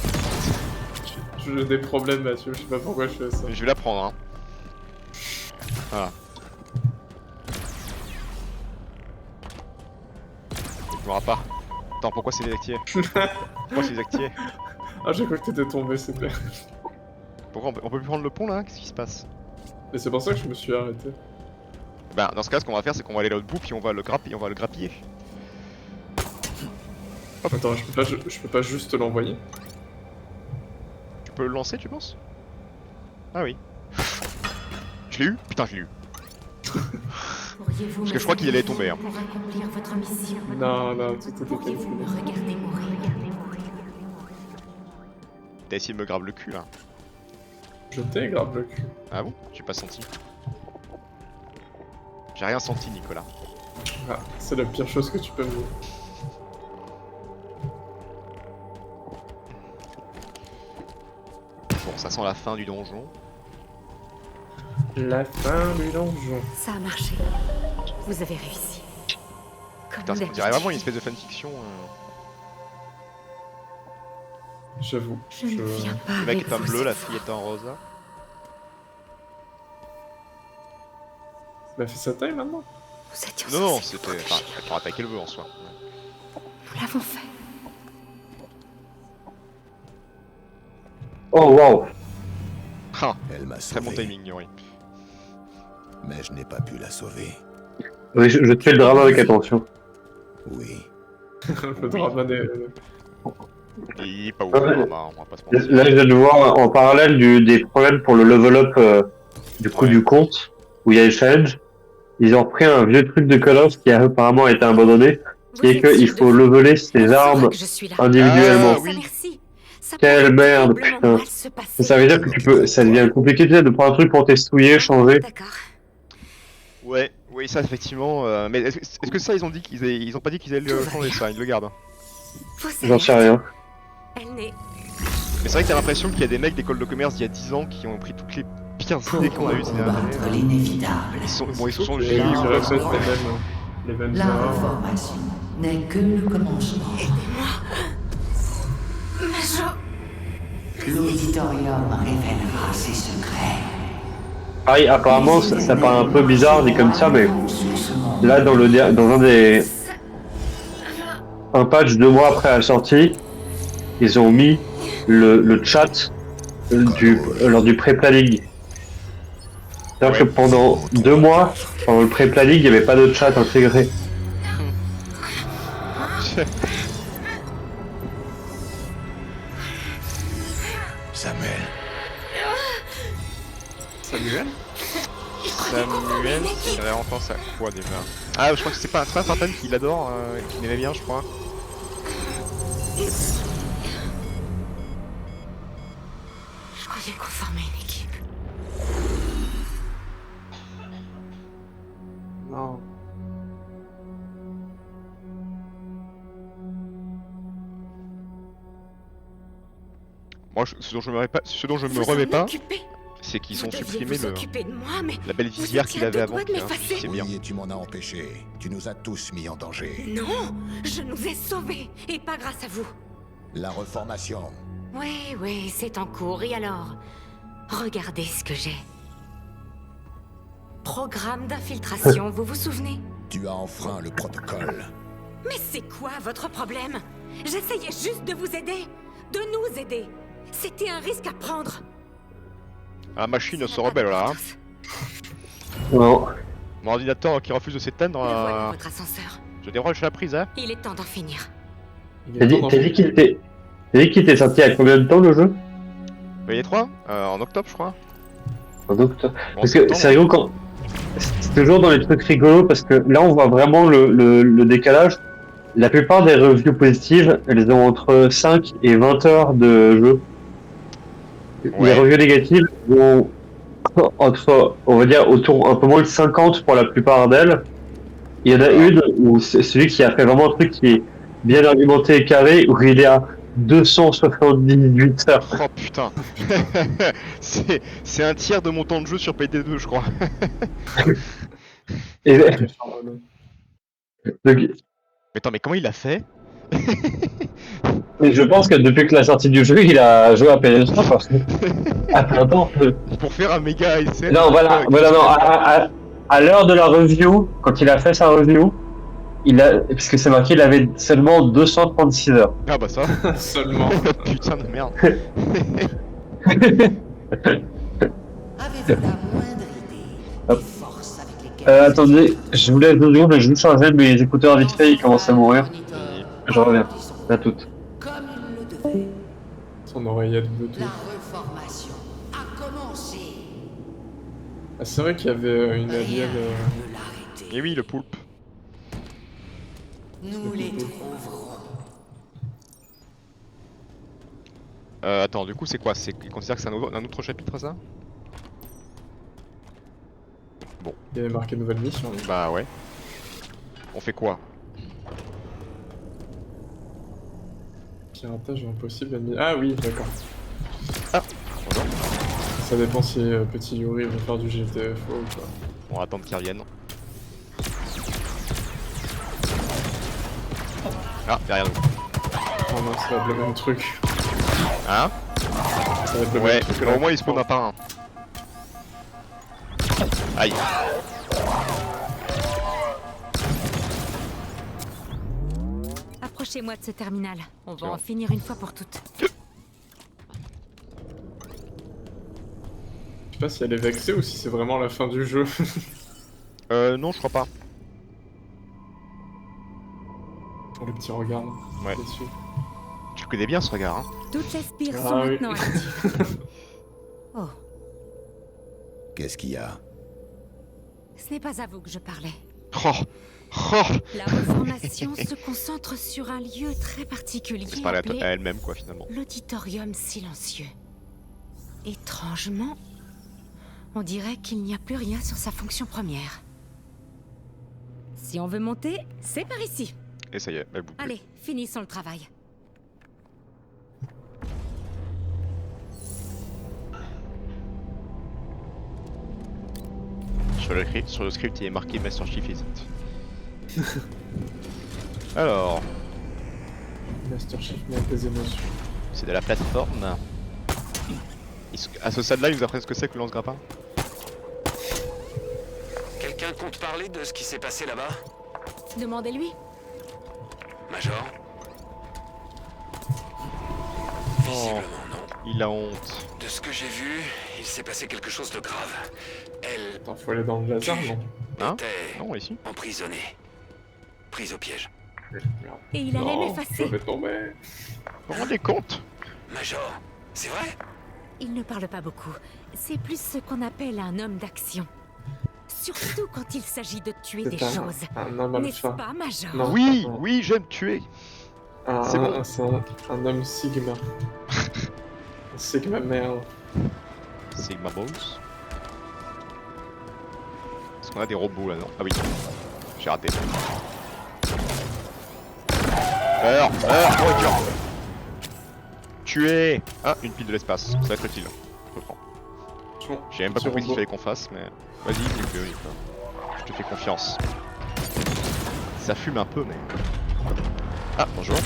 J'ai des problèmes, Mathieu. Je sais pas pourquoi je fais ça. Je vais la prendre, hein. Voilà. Je m'auras pas. Attends, pourquoi c'est désactivé? Pourquoi c'est désactivé? Ah, j'ai cru que t'étais tombé, c'est clair. Pourquoi on peut plus prendre le pont là? Qu'est-ce qui se passe? Et c'est pour ça que je me suis arrêté. Ben, dans ce cas, ce qu'on va faire, c'est qu'on va aller à l'autre bout, puis on va le grappiller. Attends, je peux pas juste l'envoyer. Tu peux le lancer, tu penses? Ah oui. Je l'ai eu? Putain, je l'ai eu. Pourriez-vous Parce que je crois qu'il allait tomber, hein. pour accomplir votre mission? Non, tout était Pourriez-vous me regarder mourir? T'as essayé de me grave le cul, là. Je t'ai grave le cul. Ah bon? J'ai pas senti. J'ai rien senti, Nicolas. Ah, c'est la pire chose que tu peux me dire. Bon, ça sent la fin du donjon. La fin du donjon. Ça a marché. Vous avez réussi. Putain, ça me dirait vraiment une espèce de fanfiction. J'avoue. Je ne viens pas Le mec avec est en vous bleu, cette la fois. fille est en rosa. Elle a fait sa taille maintenant? Nous étions Non, censés c'était. nous Enfin, protéger. elle pourra attaquer le bleu en soi. Nous l'avons fait. Oh waouh. Ah, Elle m'a très bon sauvé, timing, Yuri. mais je n'ai pas pu la sauver. Oui, je te fais le drama avec attention. Oui, Le drama des... Il est pas ouf, Ouais. on va pas se mentir. Là, je viens de voir en parallèle des problèmes pour le level up du coup Ouais. du compte, où il y a les challenges. Ils ont repris un vieux truc de Call of qui a apparemment été abandonné, qui est qu'il faut leveler ses armes Je suis là. individuellement. Ah, oui. Merci. Ça Quelle pourrait merde, terriblement putain. mal se passer. Ça veut dire que tu peux, ça devient compliqué tu sais, de prendre un truc pour testouiller, changer. D'accord. Ouais, oui, ça effectivement. Mais est-ce que ça, ils ont dit ils ont pas dit qu'ils allaient le changer ça, ils le gardent. Vous J'en sais rien. Elle n'est Mais c'est vrai que t'as l'impression qu'il y a des mecs d'école de commerce d'il y a 10 ans qui ont pris toutes les pires idées qu'on a eues ces dernières années. l'inévitable. Ils se sont Et gilés, ils ou répètent quoi. les mêmes La erreurs. reformation n'est que le commencement. L'auditorium révélera ses secrets. Pareil, apparemment, ça paraît un peu bizarre dit comme ça, mais là, dans un patch 2 mois après la sortie, ils ont mis le chat lors du pré-planning. C'est-à-dire que pendant 2 mois, pendant le pré-planning, il n'y avait pas de chat intégré. Samuel, Samuel? Samuel, j'aurais entendu ça quoi déjà? Ah, je crois que c'est pas Fartan qui l'adore, qui l'aimait bien, je crois. Je croyais qu'on formait une équipe. Non. Moi, ce dont je me remets pas, c'est qu'ils ont supprimé la belle visière qu'il avait avant. C'est bien. oui, et tu m'en as empêché. Tu nous as tous mis en danger. Non, je nous ai sauvés, et pas grâce à vous. La reformation. Oui, c'est en cours, et alors? Regardez ce que j'ai. Programme d'infiltration, vous vous souvenez? Tu as enfreint le protocole. Mais c'est quoi votre problème? J'essayais juste de vous aider, de nous aider. C'était un risque à prendre. La machine Ça se n'a pas rebelle là. Hein. d'importance. Non. Mon ordinateur qui refuse de s'éteindre. Me voilà votre ascenseur. Je débranche la prise, hein. Il est temps d'en finir. T'as dit qu'il était sorti il y a combien de temps le jeu? Il y a 3 en octobre, je crois. En octobre. Ou en Parce que septembre. c'est rigolo quand. C'est toujours dans les trucs rigolos parce que là on voit vraiment le décalage. La plupart des reviews positives, elles ont entre 5 et 20 heures de jeu. Les Ouais. reviews négatives ont entre, on va dire, autour un peu moins de 50 pour la plupart d'elles. Il y en a une où c'est celui qui a fait vraiment un truc qui est bien argumenté et carré, où il est à 278 heures. Oh putain. c'est un tiers de mon temps de jeu sur PD2, je crois. Et, donc, Mais attends, mais comment il a fait? et je pense que depuis que la sortie du jeu, il a joué à PS3 parce que à plein temps. Pour faire un méga essai. Non, voilà, non, à l'heure de la review, quand il a fait sa review, parce que c'est marqué, il avait seulement 236 heures. Ah bah ça. Seulement. Putain de merde. Avez-vous la moindre idée Hop. Force avec lesquelles Attendez, je vous laisse 2 secondes, je vais changer mes écouteurs vite fait, ils commencent à mourir. Je reviens. À toutes. comme il le devait. Son oreillette Bluetooth. La reformation a commencé. Ah, c'est vrai qu'il y avait une alien. Rien ne l'arrêter. Et oui, le poulpe. Nous les trouverons. Attends, du coup, c'est quoi? Il considère que c'est un autre chapitre, ça? Il y avait marqué nouvelle mission. Bah ouais. On fait quoi? Piratage impossible. Ah oui, d'accord. Ah, bonjour. Ça dépend si Petit Yuri veut faire du GTFO ou pas. On va attendre qu'ils reviennent. Ah, derrière nous. Oh non, ça va être le même truc. Hein? Ça va être le Ouais, même truc que au la moins il spawn un par un. Aïe. Approchez-moi de ce terminal. On va C'est bon. en finir une fois pour toutes. Je sais pas si elle est vexée ou si c'est vraiment la fin du jeu. Non, je crois pas. Pour le petit regard. Ouais. Déçu. Tu le connais bien ce regard, hein? Toutes les spires Ah sont oui. maintenant actives. Oh, Qu'est-ce qu'il y a? ce n'est pas à vous que je parlais. Oh, oh. La reformation se concentre sur un lieu très particulier Elle se parlait appelé à elle-même, quoi, finalement. l'auditorium silencieux. Étrangement, on dirait qu'il n'y a plus rien sur sa fonction première. Si on veut monter, c'est par ici. Et ça y est, elle boucle. Allez, finissons le travail. Sur le script, il est marqué Master Chief Visit. Alors, Master Chief met des émotions. c'est de la plateforme. À ce stade-là, il nous apprend ce que c'est que le lance-grappin? Quelqu'un compte parler de ce qui s'est passé là-bas? Demandez-lui. Major? Visiblement non. Il a honte. De ce que j'ai vu, il s'est passé quelque chose de grave. Elle Attends, faut aller dans le laser, non? Hein? était Non, ici. emprisonnée. Prise au piège. Merde. Et il allait Non, m'effacer. je vais tomber. Vous vous rendez compte? Major, c'est vrai? Il ne parle pas beaucoup. C'est plus ce qu'on appelle un homme d'action. Surtout quand il s'agit de tuer des C'est choses. un homme N'est-ce alpha. pas, Major? Non. Oui, non. oui, j'aime tuer. C'est bon. C'est un homme Sigma. Un Sigma male. Sigma Boss. Est-ce qu'on a des robots là-dedans? Ah oui. J'ai raté. Heure, oh dur. Tuer. Ah, une pile de l'espace. Ça va être utile. Je prends. J'ai même pas Petit compris ce qu'il robot. fallait qu'on fasse, mais... Vas-y, fais-le, je te fais confiance. Ça fume un peu, mais... Ah, bonjour.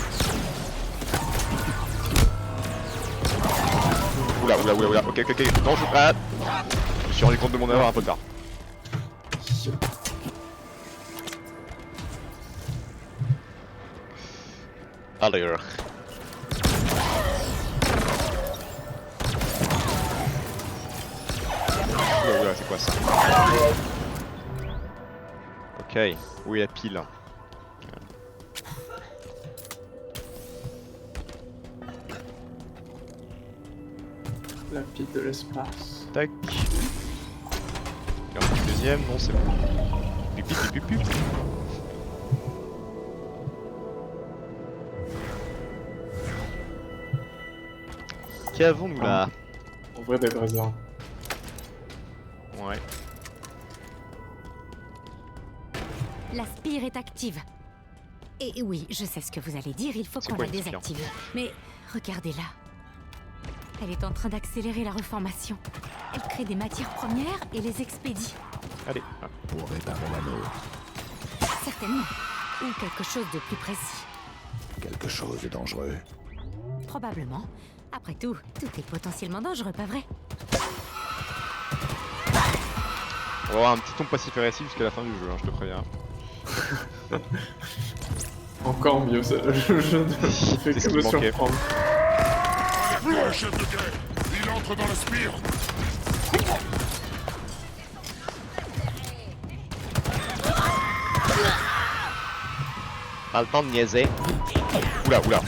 Oula, ok, non, je me suis rendu compte de mon erreur un peu tard. Allez. Oula, c'est quoi ça? Ok, où est la pile? La pile de l'espace. Tac. Un petit deuxième, non c'est bon. Pup. Qu'avons-nous là? En vrai, des vrais armes. Ouais. La spire est active. Et oui, je sais ce que vous allez dire, il faut C'est qu'on quoi la une spire? désactive. Mais regardez-la. Elle est en train d'accélérer la reformation. Elle crée des matières premières et les expédie. Allez. Ah. Pour réparer l'anneau, Certainement. Ou quelque chose de plus précis. quelque chose de dangereux. Probablement. Après tout est potentiellement dangereux, pas vrai? On va avoir un petit ton passif-agressif jusqu'à la fin du jeu, hein, je te préviens. Encore mieux, ça. Je ne fais C'est que ce me qui manquait. surprendre. Le chef de guerre, il entre dans la spire. Pas le temps de niaiser. Oula, oula.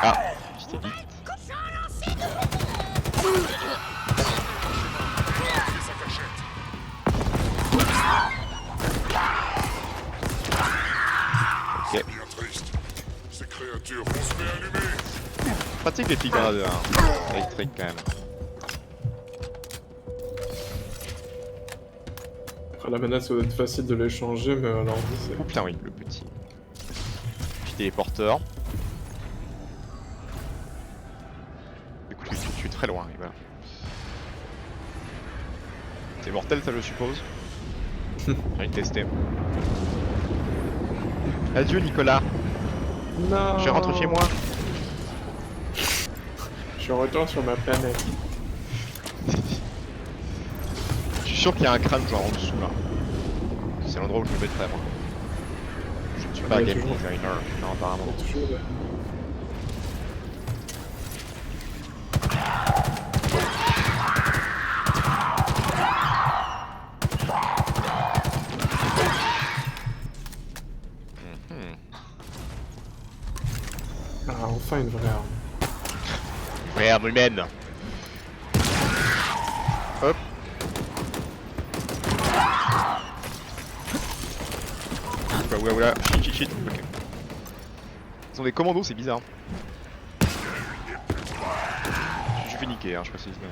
Ah, je t'ai dit. Ok. Bien triste. Ces créatures vont se réallumer. Pratique les figures électriques quand même. Après, la manette, ça doit être facile de les changer, mais à l'ordi, c'est. Oh putain, oui, le petit. Petit téléporteur. Écoute, je suis très loin, et voilà. C'est mortel, ça, je suppose. J'ai testé. Adieu, Nicolas. Non. Je rentre chez moi. Je retourne sur ma planète. Je suis sûr qu'il y a un crâne genre en dessous là. C'est l'endroit où je me mettrais moi. Je ne suis pas il y a game toujours- designer, non apparemment. Toujours, là. Ah, enfin une vraie arme. Vraie arme humaine. Hop. Oula. Shit. Ok. Ils sont des commandos, c'est bizarre. Je suis fait niquer, hein, je précise. Mais...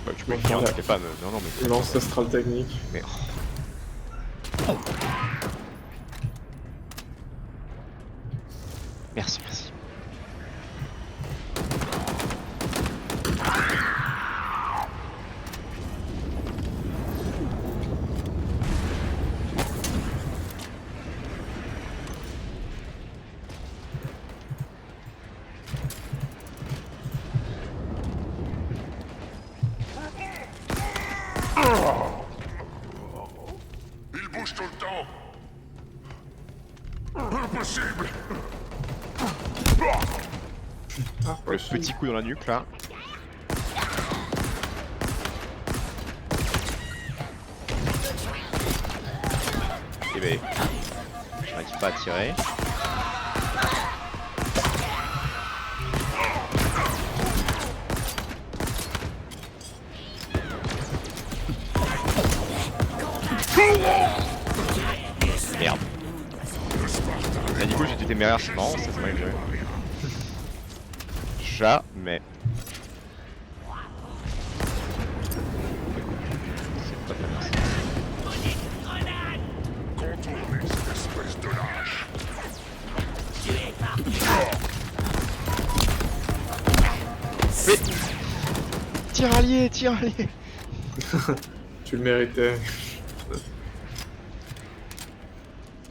Bah, tu peux le faire, t'inquiète pas, non mais... Lance astrale technique. Mais... Merci. Il bouge tout le temps. Impossible. Le petit coup dans la nuque là. Et ben, je n'arrive pas à tirer. Merde. Là du coup j'ai été téméraire, c'est marrant, ça m'a jamais. Jamais. C'est pas bien merci. Contournez cette espèce de lâche. Tire allié. Tu le méritais.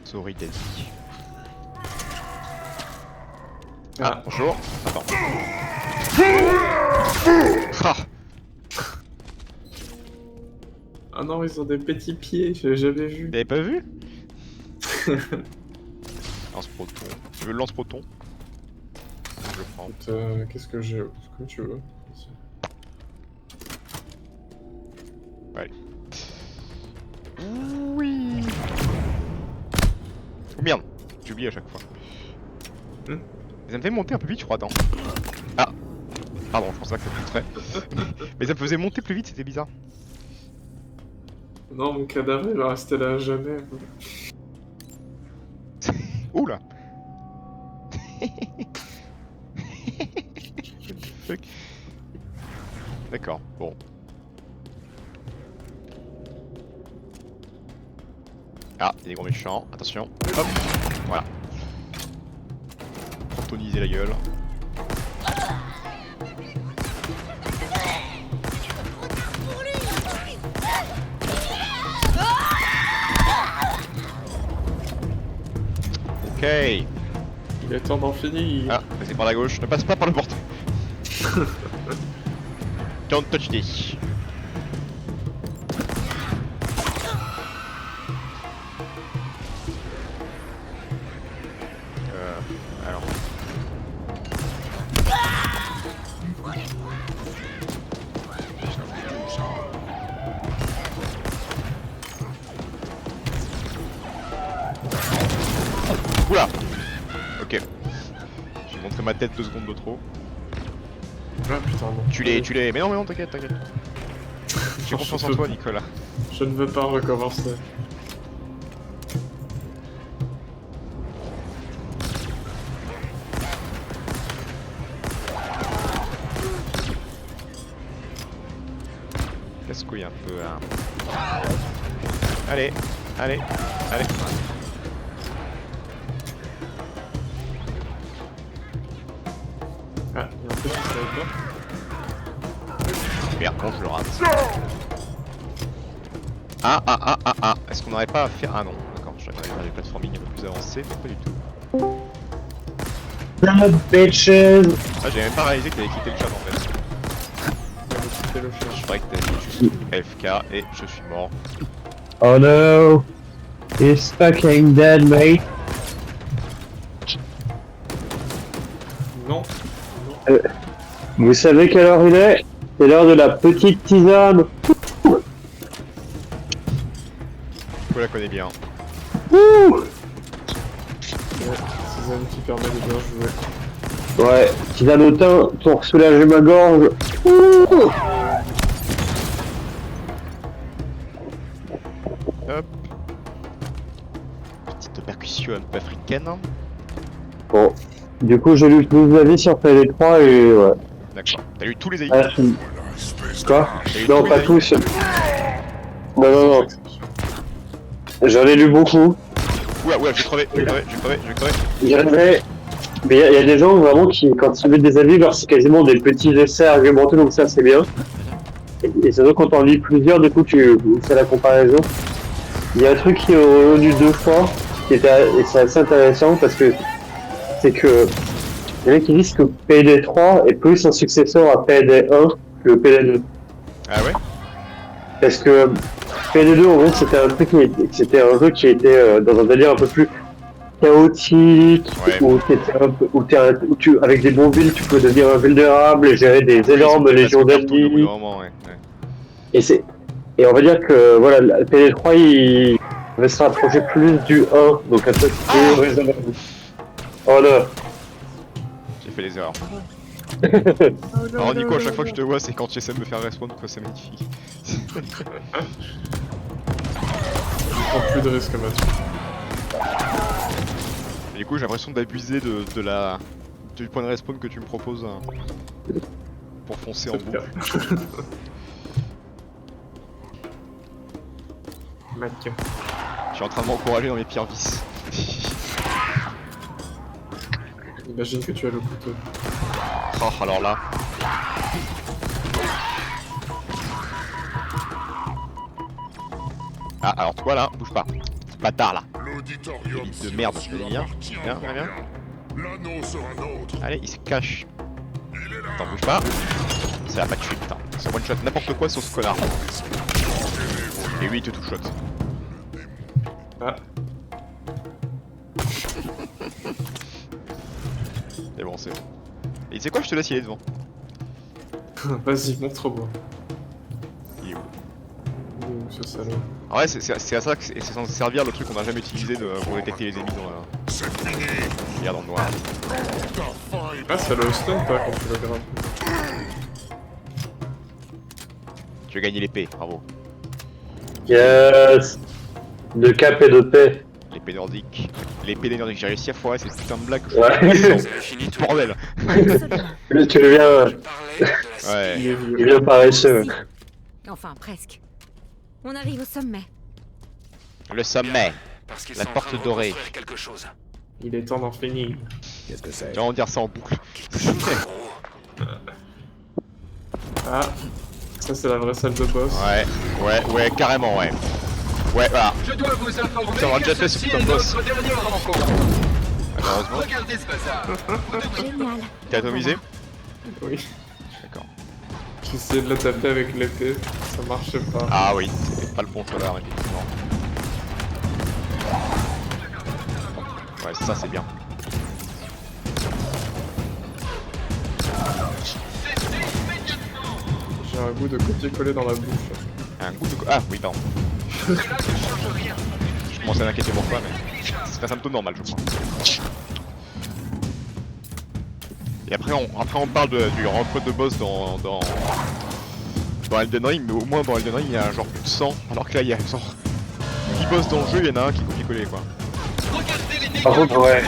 Sorry Daddy. Ah. Bonjour. Attends. Ah. Ah non, ils ont des petits pieds, j'avais jamais vu. Vous l'avez pas vu? Lance-proton. Tu veux le lance-proton? Je le prends. Écoute, qu'est-ce que j'ai? Comme tu veux. Allez. Oui. Oh merde, j'oublie à chaque fois. Hmm. Mais ça me fait monter un peu vite, je crois, attends. Ah. Pardon, je pensais pas que ça coûterait. Mais ça me faisait monter plus vite, c'était bizarre. Non, mon cadavre il va rester là à jamais. Oula. What the fuck. D'accord, bon. Ah, il y a des gros méchants, attention. Hop, voilà. Protoniser la gueule. Ok. Il est temps d'en finir. Ah, c'est par la gauche, ne passe pas par le portail. Don't touch this. Alors. Oula. Ok. J'ai montré ma tête 2 secondes de trop. Ah putain, non. Tu les... Mais non, t'inquiète. J'ai confiance en toi, Nicolas. Je ne veux pas recommencer. Casse-couille un peu. Hein. Allez. Ah, il y a un petit sniper. Merde, bon, je le rate. Ah. Est-ce qu'on n'aurait pas à faire... Ah non, d'accord, je vais faire des platforming un peu plus avancées, mais pas du tout. Bad bitches. Ah, j'ai même pas réalisé que t'avais quitté le chat en fait. J'avais quitté le Je chien. croyais que t'avais juste FK et je suis mort. Oh no. He's fucking dead, mate. Non. Vous savez quelle heure il est? C'est l'heure de la petite tisane. Je la connais bien. Ouh. Tisane qui permet de bien jouer. Ouais, tisane au thym pour soulager ma gorge. Ouh. Hop. Petite percussion un peu africaine. Bon, du coup j'ai lu tous les avis sur PD3 et ouais. D'accord. T'as lu tous les avis? Ah, quoi? T'as lu Non, tous pas les avis tous. Non. J'en ai lu beaucoup. Ouais, j'ai crevé. Il y en avait. Mais il y a des gens vraiment qui, quand ils mettent des avis, alors c'est quasiment des petits essais argumentés, donc ça c'est bien. Et c'est vrai quand on lit plusieurs, du coup tu fais la comparaison. Il y a un truc qui est revenu 2 fois, et c'est assez intéressant parce que c'est que il y en a qui disent que PD3 est plus un successeur à PD1 que PD2. Ah ouais? Parce que PD2 en gros c'était un jeu qui était dans un délire un peu plus chaotique, Ouais. où tu, avec des bons builds tu peux devenir invulnérable et gérer des énormes légions d'ennemis. Et on va dire que voilà, le PD3 il va se rapprocher plus du 1, donc un peu plus raisonnable. Oh là. J'ai fait les erreurs. Alors Nico, à chaque fois que je te vois, c'est quand tu essaies de me faire respawn, quoi, c'est magnifique. Je prends plus de risques Mathieu. Et du coup, j'ai l'impression d'abuser du point de respawn que tu me proposes pour foncer en C'est boucle. Mathieu. Je suis en train de m'encourager dans mes pires vices. Imagine que tu as le couteau. Oh, alors là. Ah, alors toi là, bouge pas. Bâtard là. L'auditorium De merde, silencieux vas-y, viens. appartient Viens. L'anneau sera nôtre. Allez, il se cache. Il est là. Attends, bouge pas. Ça va pas tuer, putain. C'est one shot n'importe quoi sauf ce connard. Et lui, il te two shot. Ah. Et bon, c'est bon. Et tu sais quoi, je te laisse y aller devant. Vas-y, montre-moi. Il est où? Ouh, ce salaud. Ah ouais, c'est à ça que c'est censé servir le truc qu'on n'a jamais utilisé pour détecter les ennemis dans la... C'est fini. Regarde dans le noir. Ta fin est Ah, ça le stun pas quand tu le graves. Tu as gagné l'épée, bravo. Yes. De cap et de paix. L'épée nordique. L'épée des nordiques, j'ai réussi à foirer cette putain de blague que je Ouais. fais. Vous avez fini tout. Bordel. Absolument. Tu le viens, Je parlais de la Ouais. Il est vieux. il vient paresseux. Si. Enfin, presque. On arrive au sommet. Le sommet. parce qu'ils La sont en porte train de dorée. reconstruire quelque chose. Il est temps d'en finir. Qu'est-ce que c'est? Tu vas en dire ça en boucle. Gros. Ah. Ça, c'est la vraie salle de boss. Ouais, carrément, ouais. Ouais, voilà. Je dois vous informer Ça aura déjà que fait ce ceci putain est de boss. notre dernière rencontre. Malheureusement. Regardez ce bazar. Génial. T'es atomisé? Oui. D'accord. J'ai essayé de la taper avec l'épée. Ça marchait pas. Ah oui, c'était pas le bon choix effectivement. Ça c'est bien. J'ai un goût de copier-coller dans la bouche. Un goût de... Ah oui, pardon. Je commençais à m'inquiéter pour toi, mais c'est un symptôme normal, je crois. Et après on parle du rencontre de boss dans Elden Ring, mais au moins dans Elden Ring il y a genre plus de 100, alors que là il y a genre 10 boss dans le jeu, il y en a un qui copie-coller quoi. Par contre, ouais.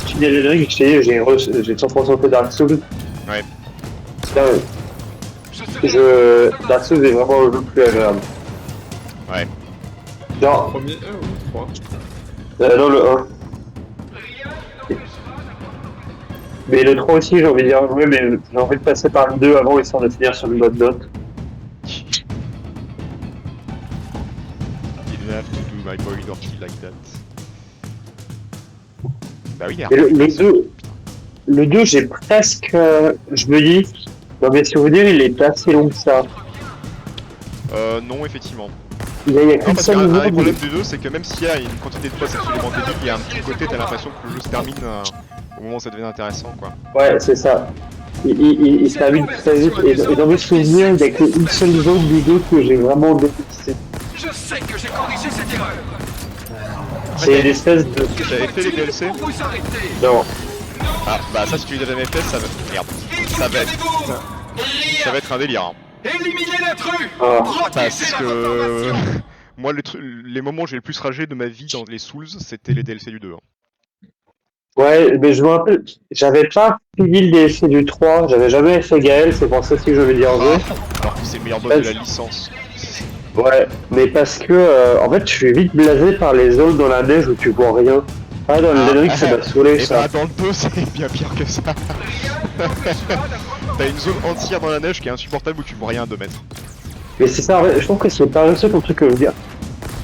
Je dis Elden Ring, j'ai 100% fait Dark Souls. Ouais. Là, Dark Souls est vraiment le jeu le plus agréable. Ouais. Genre, Premier 1 ou 3? non, le 1. Mais le 3 aussi, j'ai envie de dire, ouais, mais j'ai envie de passer par le 2 avant, histoire de finir sur une bonne note. You don't have to do my boy dirty like that. Bah oui, Le 2, j'ai presque... je me dis, dans mes souvenirs, il est assez long que ça. non, effectivement. Il y a Non, qu'une parce seule qu'un des zone problèmes du 2, c'est que même s'il y a une quantité de boss absolument débile, il y a un petit côté, t'as l'impression que le jeu se termine au moment où ça devient intéressant, quoi. Ouais, c'est ça. Il se termine très vite. Et dans mes souvenirs, il n'y a qu'une seule zone du 2 que j'ai vraiment détesté. Je sais que j'ai corrigé cette erreur. C'est une espèce de... J'avais fait les DLC. Vous arrêtez. Non. Ah, bah ça, si tu les as jamais fait, ça va... Merde. Ça va être un délire. Hein. Éliminez l'intrus. Ah. Parce que... Moi, les moments où j'ai le plus ragé de ma vie dans les Souls, c'était les DLC du 2. Hein. Ouais, mais je me rappelle, j'avais pas fini le DLC du 3, j'avais jamais fait Gaël, c'est pour ça que je vais dire en jeu. Alors que c'est le meilleur boss de la licence. Ouais, mais parce que, en fait, je suis vite blasé par les zones dans la neige où tu vois rien. Ah, dans le Lenric, ça m'a saoulé, et ça. bah, dans le 2, c'est bien pire que ça. T'as une zone entière dans la neige qui est insupportable où tu vois rien à 2 mètres. Mais c'est ça, en fait, je trouve que c'est pas le seul truc que je veux dire.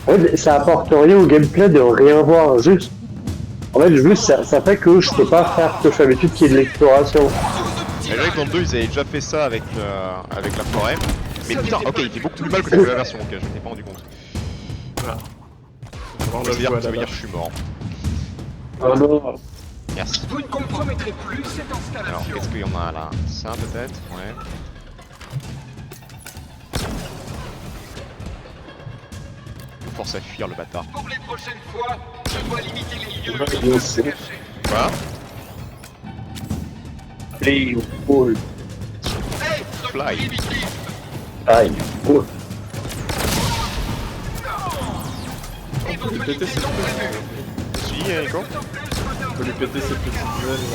En fait, ça apporte rien au gameplay de rien voir, juste. En fait, juste, ça fait que je peux pas faire ce que je fais d'habitude qui est de l'exploration. C'est vrai que dans le 2, ils avaient déjà fait ça avec la forêt. Mais putain, ok, il fait beaucoup plus mal que la nouvelle version, ok, je m'étais pas rendu compte. Voilà. Ça veut dire que je suis mort. Oh non. Merci. Vous ne compromettrez plus cette Alors, installation. qu'est-ce qu'il y en a là? Ça peut-être? Ouais. Il force à fuir le bâtard. Pour les prochaines fois, je dois limiter les lieux Ouais, où il faut je se sais. cacher. Quoi? Play full. Hey, Fly. primitif. Aïe. Full. Et On peut lui votre péter unité ses non petites prévue. Si, Nico? On peut lui péter ses petites ailes.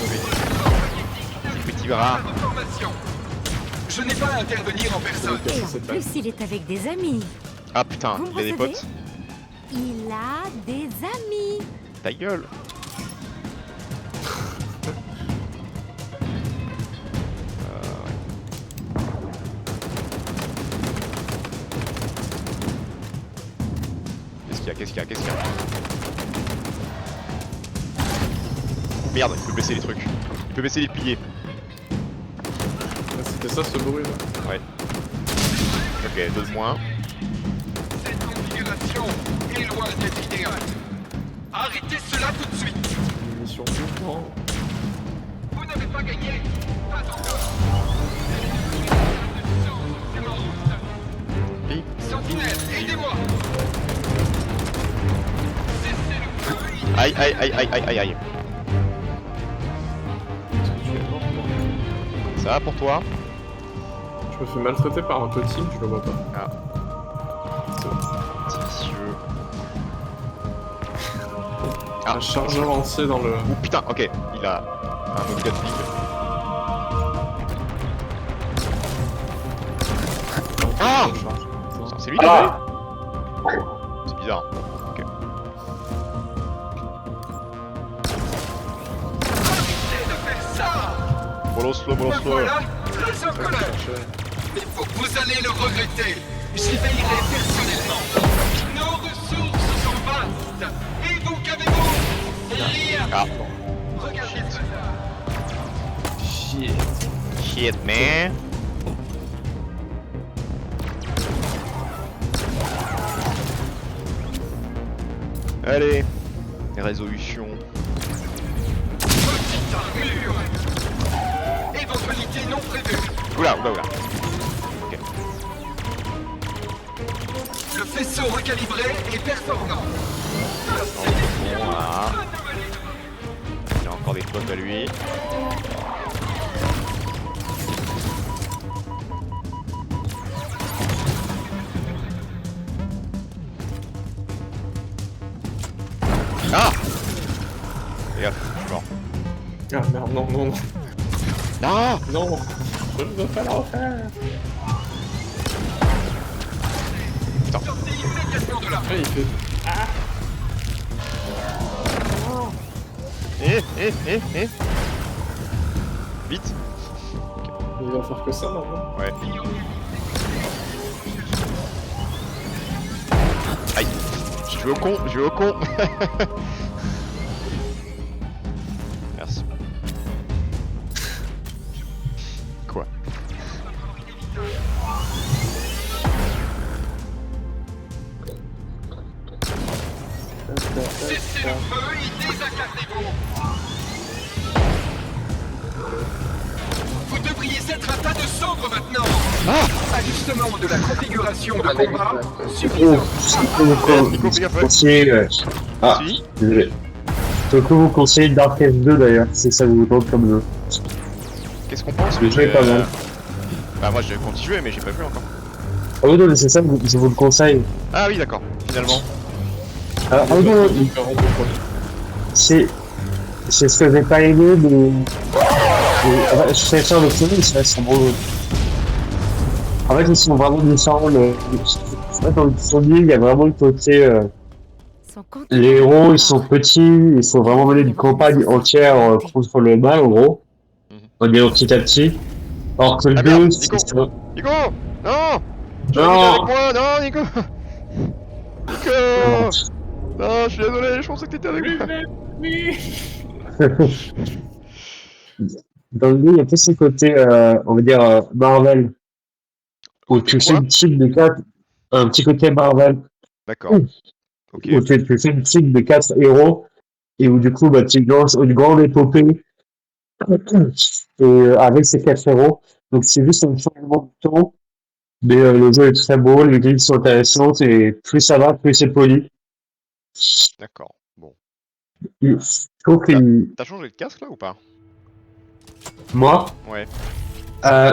Petit bras. Information. Je n'ai pas à intervenir en personne. Et en plus, il est avec des amis. Ah putain, Vous me il a des recevez? potes. Il a des amis. Ta gueule. Qu'est-ce qu'il y a Merde, il peut baisser les trucs. Il peut baisser les piliers. Ah, c'était ça ce bruit là? Ouais. Ok, 2 de moins. Cette configuration est loin d'être idéale. Arrêtez cela tout de suite. Une mission non. Vous n'avez pas gagné. Pas encore. Sentinelle, aidez-moi. Cessez le bruit. Aïe aïe aïe aïe aïe aïe aïe. Tu es mort, moi. Ça va pour toi? Je me fais maltraiter par un petit, je le vois pas. Ah. C'est bon. Petit vicieux. Un chargeur entier dans le... Oh putain, ok, il a un autre Gatling. Ah! Putain, c'est lui qui Ah. C'est bizarre. Ok. Arrêtez de faire ça. Mollo slow, mollo Me slow. voilà, très en colère. Mais vous allez le regretter. J'y veillerai personnellement. Nos ressources sont vastes. Et vous qu'avez-vous? Rien. Ah. Regardez ça. Shit, man. Allez. Résolution. armure. Éventualité non prévue. Oula, oula, oula. Ok. Le faisceau recalibré et performant. Voilà. Il a encore des spots à lui. Ah! Regarde, je suis mort. Ah merde, non, non, non. Non! Non, je ne veux pas le refaire. Sortez immédiatement de là. Après, il fait... Eh! Vite! Il va faire que ça maintenant. Ouais. Aïe! J'ai joué au con! Merci. Quoi? Cessez le feu et désincarnez-vous. Vous devriez être un tas de cendres maintenant. Ajustement de la configuration de combat suffisant. Nico, fais gaffe, ouais. Conseiller, Ah, Si. désolé. Je peux vous conseiller Darkest 2 d'ailleurs, si ça vous tente comme jeu. Qu'est-ce qu'on pense? Le jeu est pas mal. Bah moi je compte y jouer mais j'ai pas vu encore. Ah oui, non, mais c'est ça, je vous le conseille. Ah oui d'accord, finalement. Ah oui, non, c'est ce que j'ai pas aimé, mais... Je sais faire le film, c'est vrai, ils sont bons. En fait, ils sont vraiment différents. En fait, dans le premier, il y a vraiment le côté... Les héros, ils sont petits, il faut vraiment mener une campagne entière contre le mal, en gros. On est petit à petit. Alors que le Ah 2, merde, Nico. c'est... Nico! Non! Tu Non. veux avec moi? Non, Nico! Nico! Non, je suis désolé, je pensais que t'étais avec moi. Dans le 2, il y a plus ce côté, on va dire, Marvel. Où tu fais une team de 4, un petit côté Marvel. D'accord. Ok. Où tu fais une team de 4 héros, et où du coup, bah, tu lances une grande épopée, et, avec ces 4 héros. Donc c'est juste un changement de ton, mais le jeu est très beau, les grilles sont intéressantes, et plus ça va, plus c'est poli. D'accord. Bon. Je trouve que... T'as changé de casque là ou pas? Moi? Ouais.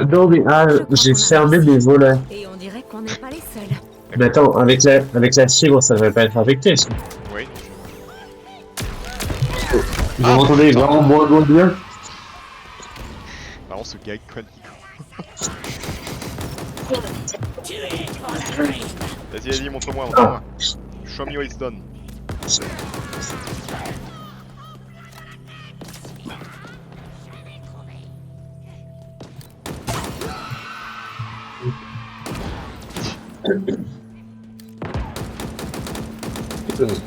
Non, mais j'ai fermé mes volets. Et on dirait qu'on n'est pas les seuls. Mais attends, avec la fibre, ça devrait pas être affecté, ça. Oui. Vous m'entendez vraiment moins bien? Bah on se gag quoi, Nico. Vas-y, montre-moi, montre-moi. Show me how it's done.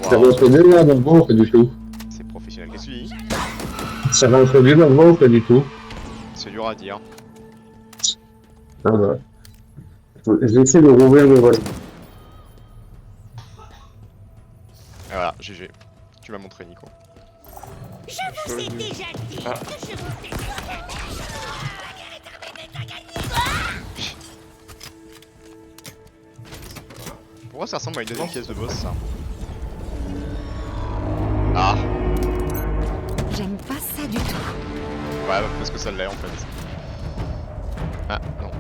Ça va être mieux là d'avant ou pas du tout? C'est professionnel, qu'est-ce que tu dis? Ça va être mieux d'avant ou pas du tout? C'est dur à dire. Ah bah. J'essaie de rouvrir le volet. Et voilà, GG. Tu m'as montré, Nico. Je vous ai déjà dit que je vous ai Pourquoi ça ressemble à une deuxième pièce de boss, ça? Ah! J'aime pas ça du tout. Ouais, bah, parce que ça l'est en fait. Ah, non.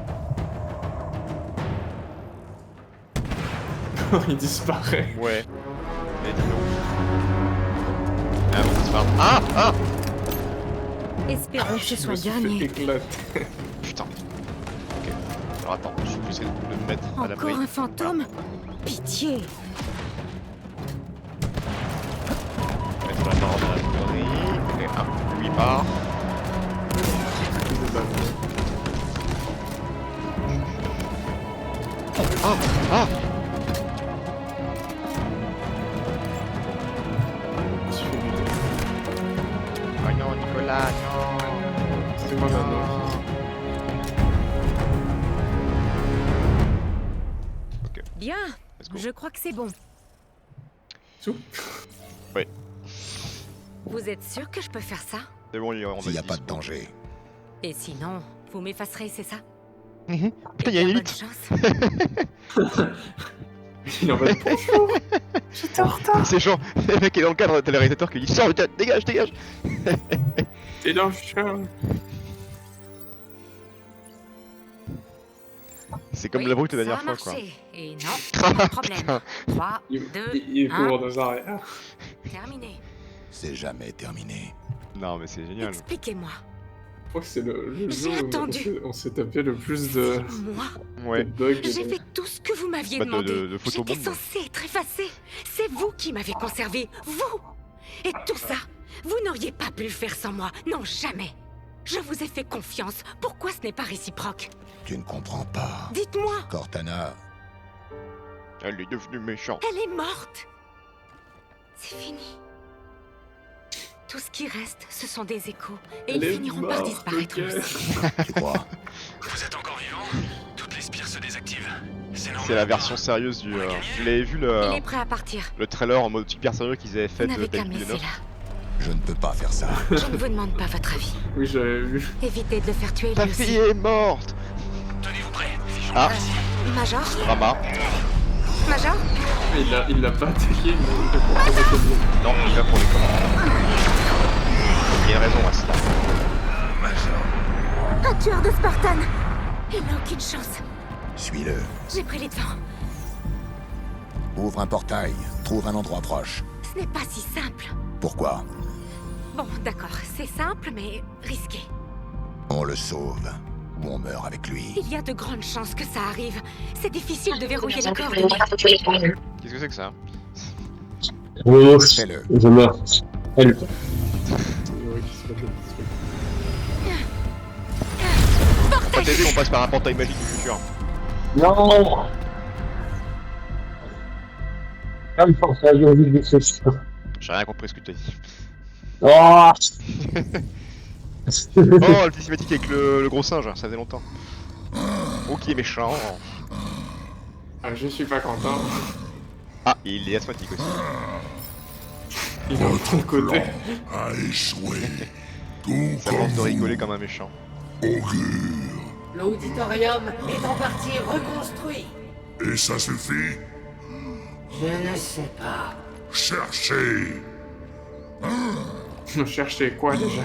Il disparaît. Ouais. Mais dis donc. Ah, bon, c'est pas... Ah! Espérons que ce Je soit me suis le dernier. fait éclater. Putain. Ok. Alors attends, je vais essayer de me mettre à l'abri. Encore un fantôme? Pitié. Mettre la barre dans l'abri. Et hop, lui part. Ah! Ah! Oh non, Nicolas, non! C'est moi maintenant. Bien. Let's go. Je crois que c'est bon. Tout? Oui. Vous êtes sûr que je peux faire ça? C'est bon, on S'il n'y a pas de dispo. danger. Et sinon, vous m'effacerez, c'est ça? Putain, y'a Eh une bien, élite. Il est en mode bonjour. J'étais en retard. C'est genre, le mec est dans le cadre, t'as le réalisateur qui dit sors, dégage, dégage. T'es dans le champ. C'est comme Oui, la brute la ça dernière a fois, quoi. marché. Et non, pas de problème. 3, Il 2, il un. court nos arrières. terminé. C'est jamais terminé. Non, mais c'est génial. Expliquez-moi. Je crois que c'est le J'ai jeu où attendu. on s'est tapé le plus de, Moi, de Ouais. bugs. et j'ai de- fait tout ce que vous m'aviez Bah, de demandé. J'étais photobombes. censée être effacée. C'est vous qui m'avez conservé. Vous. Et tout ça, vous n'auriez pas pu le faire sans moi. Non, jamais. Je vous ai fait confiance. Pourquoi ce n'est pas réciproque? Tu ne comprends pas. Dites-moi. Cortana, Elle est devenue méchante. Elle est morte. C'est fini. Tout ce qui reste, ce sont des échos. Et Elle ils est finiront par morte, disparaître ok. aussi. tu crois? Vous êtes encore vivant? Toutes les spires se désactivent. C'est normal. C'est la version sérieuse du. Vous l'avez vu Il le est prêt à partir. trailer en mode super sérieux qu'ils avaient Vous fait de n'avez qu'à David me laisser Villeneuve. là. Je ne peux pas faire ça. Je ne vous demande pas votre avis. Oui, j'avais vu. Évitez de le faire tuer Ta lui aussi. fille est morte. Tenez-vous prêts. Fichons Ah, Major? drama. Major? Mais il l'a pas attaqué, mais il a pas provoqué de- Non, il va pour les commandes. Il y a une raison à cela. Un tueur de Spartan! Il n'a aucune chance. Suis-le. J'ai pris les devants. Ouvre un portail. Trouve un endroit proche. Ce n'est pas si simple. Pourquoi? Bon, d'accord, c'est simple, mais risqué. On le sauve. Ou on meurt avec lui. Il y a de grandes chances que ça arrive. C'est difficile de verrouiller les coordonnées. Qu'est-ce que c'est que ça? Fais-le. Je meurs. Elle. Il y aurait qui se fait des trucs. Pas t'aider, on passe par un portail magique du futur. Non. Ah, il faut faire des choses. J'ai rien compris ce que tu as dit. Oh. Oh, le petit cinématique avec le gros singe, ça faisait longtemps. Oh, qui est méchant. Ah, je suis pas content. Ah, et il est asthmatique aussi. Il est en ton côté. A échoué. Tout Ça comme manque de vous, rigoler comme un méchant. augure. L'auditorium est en partie reconstruit. Et ça suffit? Je ne sais pas. Cherchez. Cherchez quoi déjà?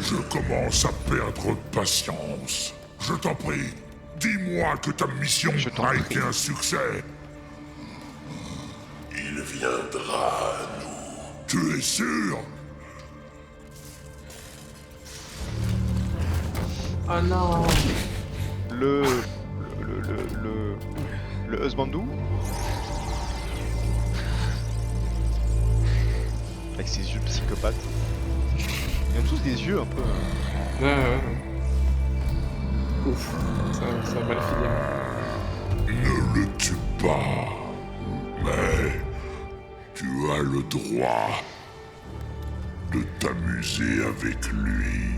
Je commence à perdre patience. Je t'en prie, dis-moi que ta mission Je t'en a prie. été un succès. Il viendra à nous. Tu es sûr? Oh non. Le husbandou avec ses yeux psychopathes. Ils ont tous des yeux un peu. Ouais. Ouf. Ça a mal fini. Ne le tue pas. Mais tu as le droit de t'amuser avec lui.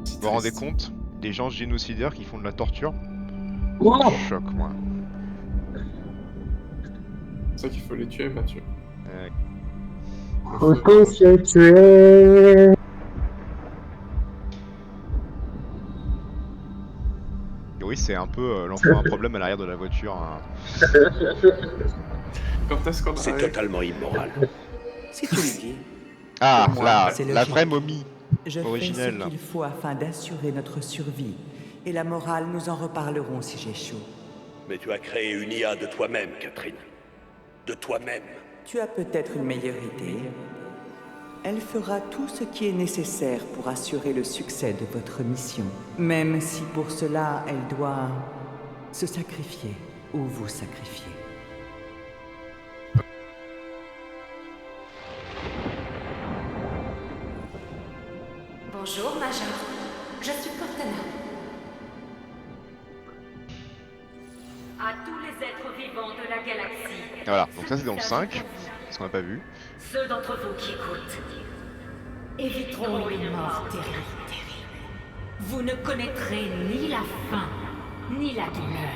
Vous vous rendez compte? Des gens génocidaires qui font de la torture? Oh. Choc, moi. C'est ça qu'il faut les tuer, Mathieu. On peut se tuer. Et oui, c'est un peu l'enfant a un problème à l'arrière de la voiture. Hein. Quand est-ce qu'on C'est arrive? totalement immoral. Si tu le dis, Ah, Pour moi, là, c'est la logique. vraie momie. Je Originel. fais ce qu'il faut afin d'assurer notre survie. Et la morale, nous en reparlerons si j'échoue. mais tu as créé une IA de toi-même, Catherine. De toi-même. Tu as peut-être une meilleure idée. Elle fera tout ce qui est nécessaire pour assurer le succès de votre mission. Même si pour cela, elle doit se sacrifier ou vous sacrifier. Bonjour, Major. Je suis Cortana. À tous les êtres vivants de la galaxie. Voilà, donc ça c'est dans le 5, ce qu'on n'a pas vu. Ceux d'entre vous qui écoutent éviteront une mort terrible. Vous ne connaîtrez ni la fin, ni la douleur.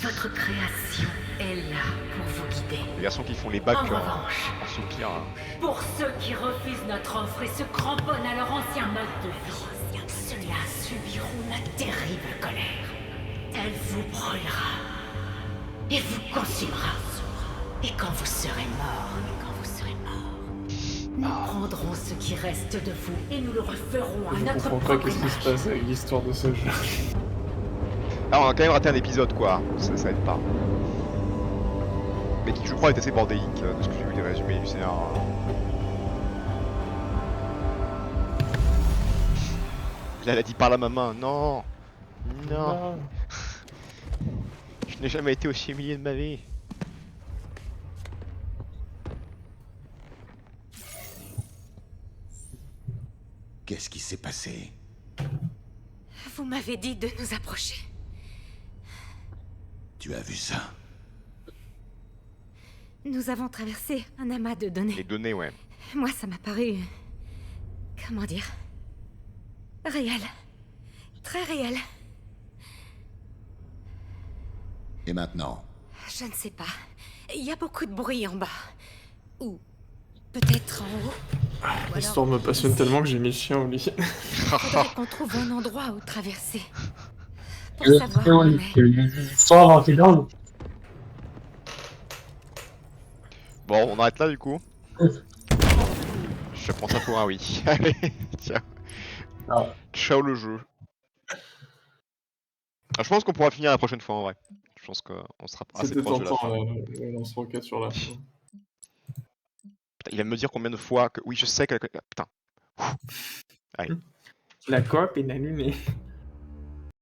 Votre création est là pour vous guider. Les garçons qui font les bacs En en revanche, soupir. Hein. pour ceux qui refusent notre offre et se cramponnent à leur ancien mode de vie, ceux-là subiront la terrible colère. Elle vous brûlera et vous consumera. Et quand vous serez mort, nous prendrons ce qui reste de vous et nous le referons à Je notre comprends pas propre qu'est-ce qui se image. passe avec l'histoire de ce jeu. Ah, on a quand même raté un épisode quoi, ça aide pas. Mais qui je crois est assez bordélique de ce que j'ai vu des résumés du scénario. Là elle a dit par là ma main, non. Non. Je n'ai jamais été aussi humilié de ma vie. Qu'est-ce qui s'est passé? Vous m'avez dit de nous approcher. Tu as vu ça? Nous avons traversé un amas de données. Les données, ouais. Moi, ça m'a paru... Comment dire? Réel. Très réel. Et maintenant? Je ne sais pas. Il y a beaucoup de bruit en bas. Ou peut-être en haut. Ou L'histoire alors, me passionne ici. tellement que j'ai mis le chien au lit. Faudrait qu'on trouve un endroit où traverser. Pour savoir où on est. Sans avoir tes dents. Bon, on arrête là du coup. Je prends ça pour un oui. Allez, tiens. Ah. Ciao le jeu. Ah, je pense qu'on pourra finir la prochaine fois en vrai. Je pense qu'on sera assez C'était proche de la tentant, fin. le lance-roquette sur la fin. Putain, il va me dire combien de fois que... Oui, je sais que... Putain. Allez. La coop est allumée.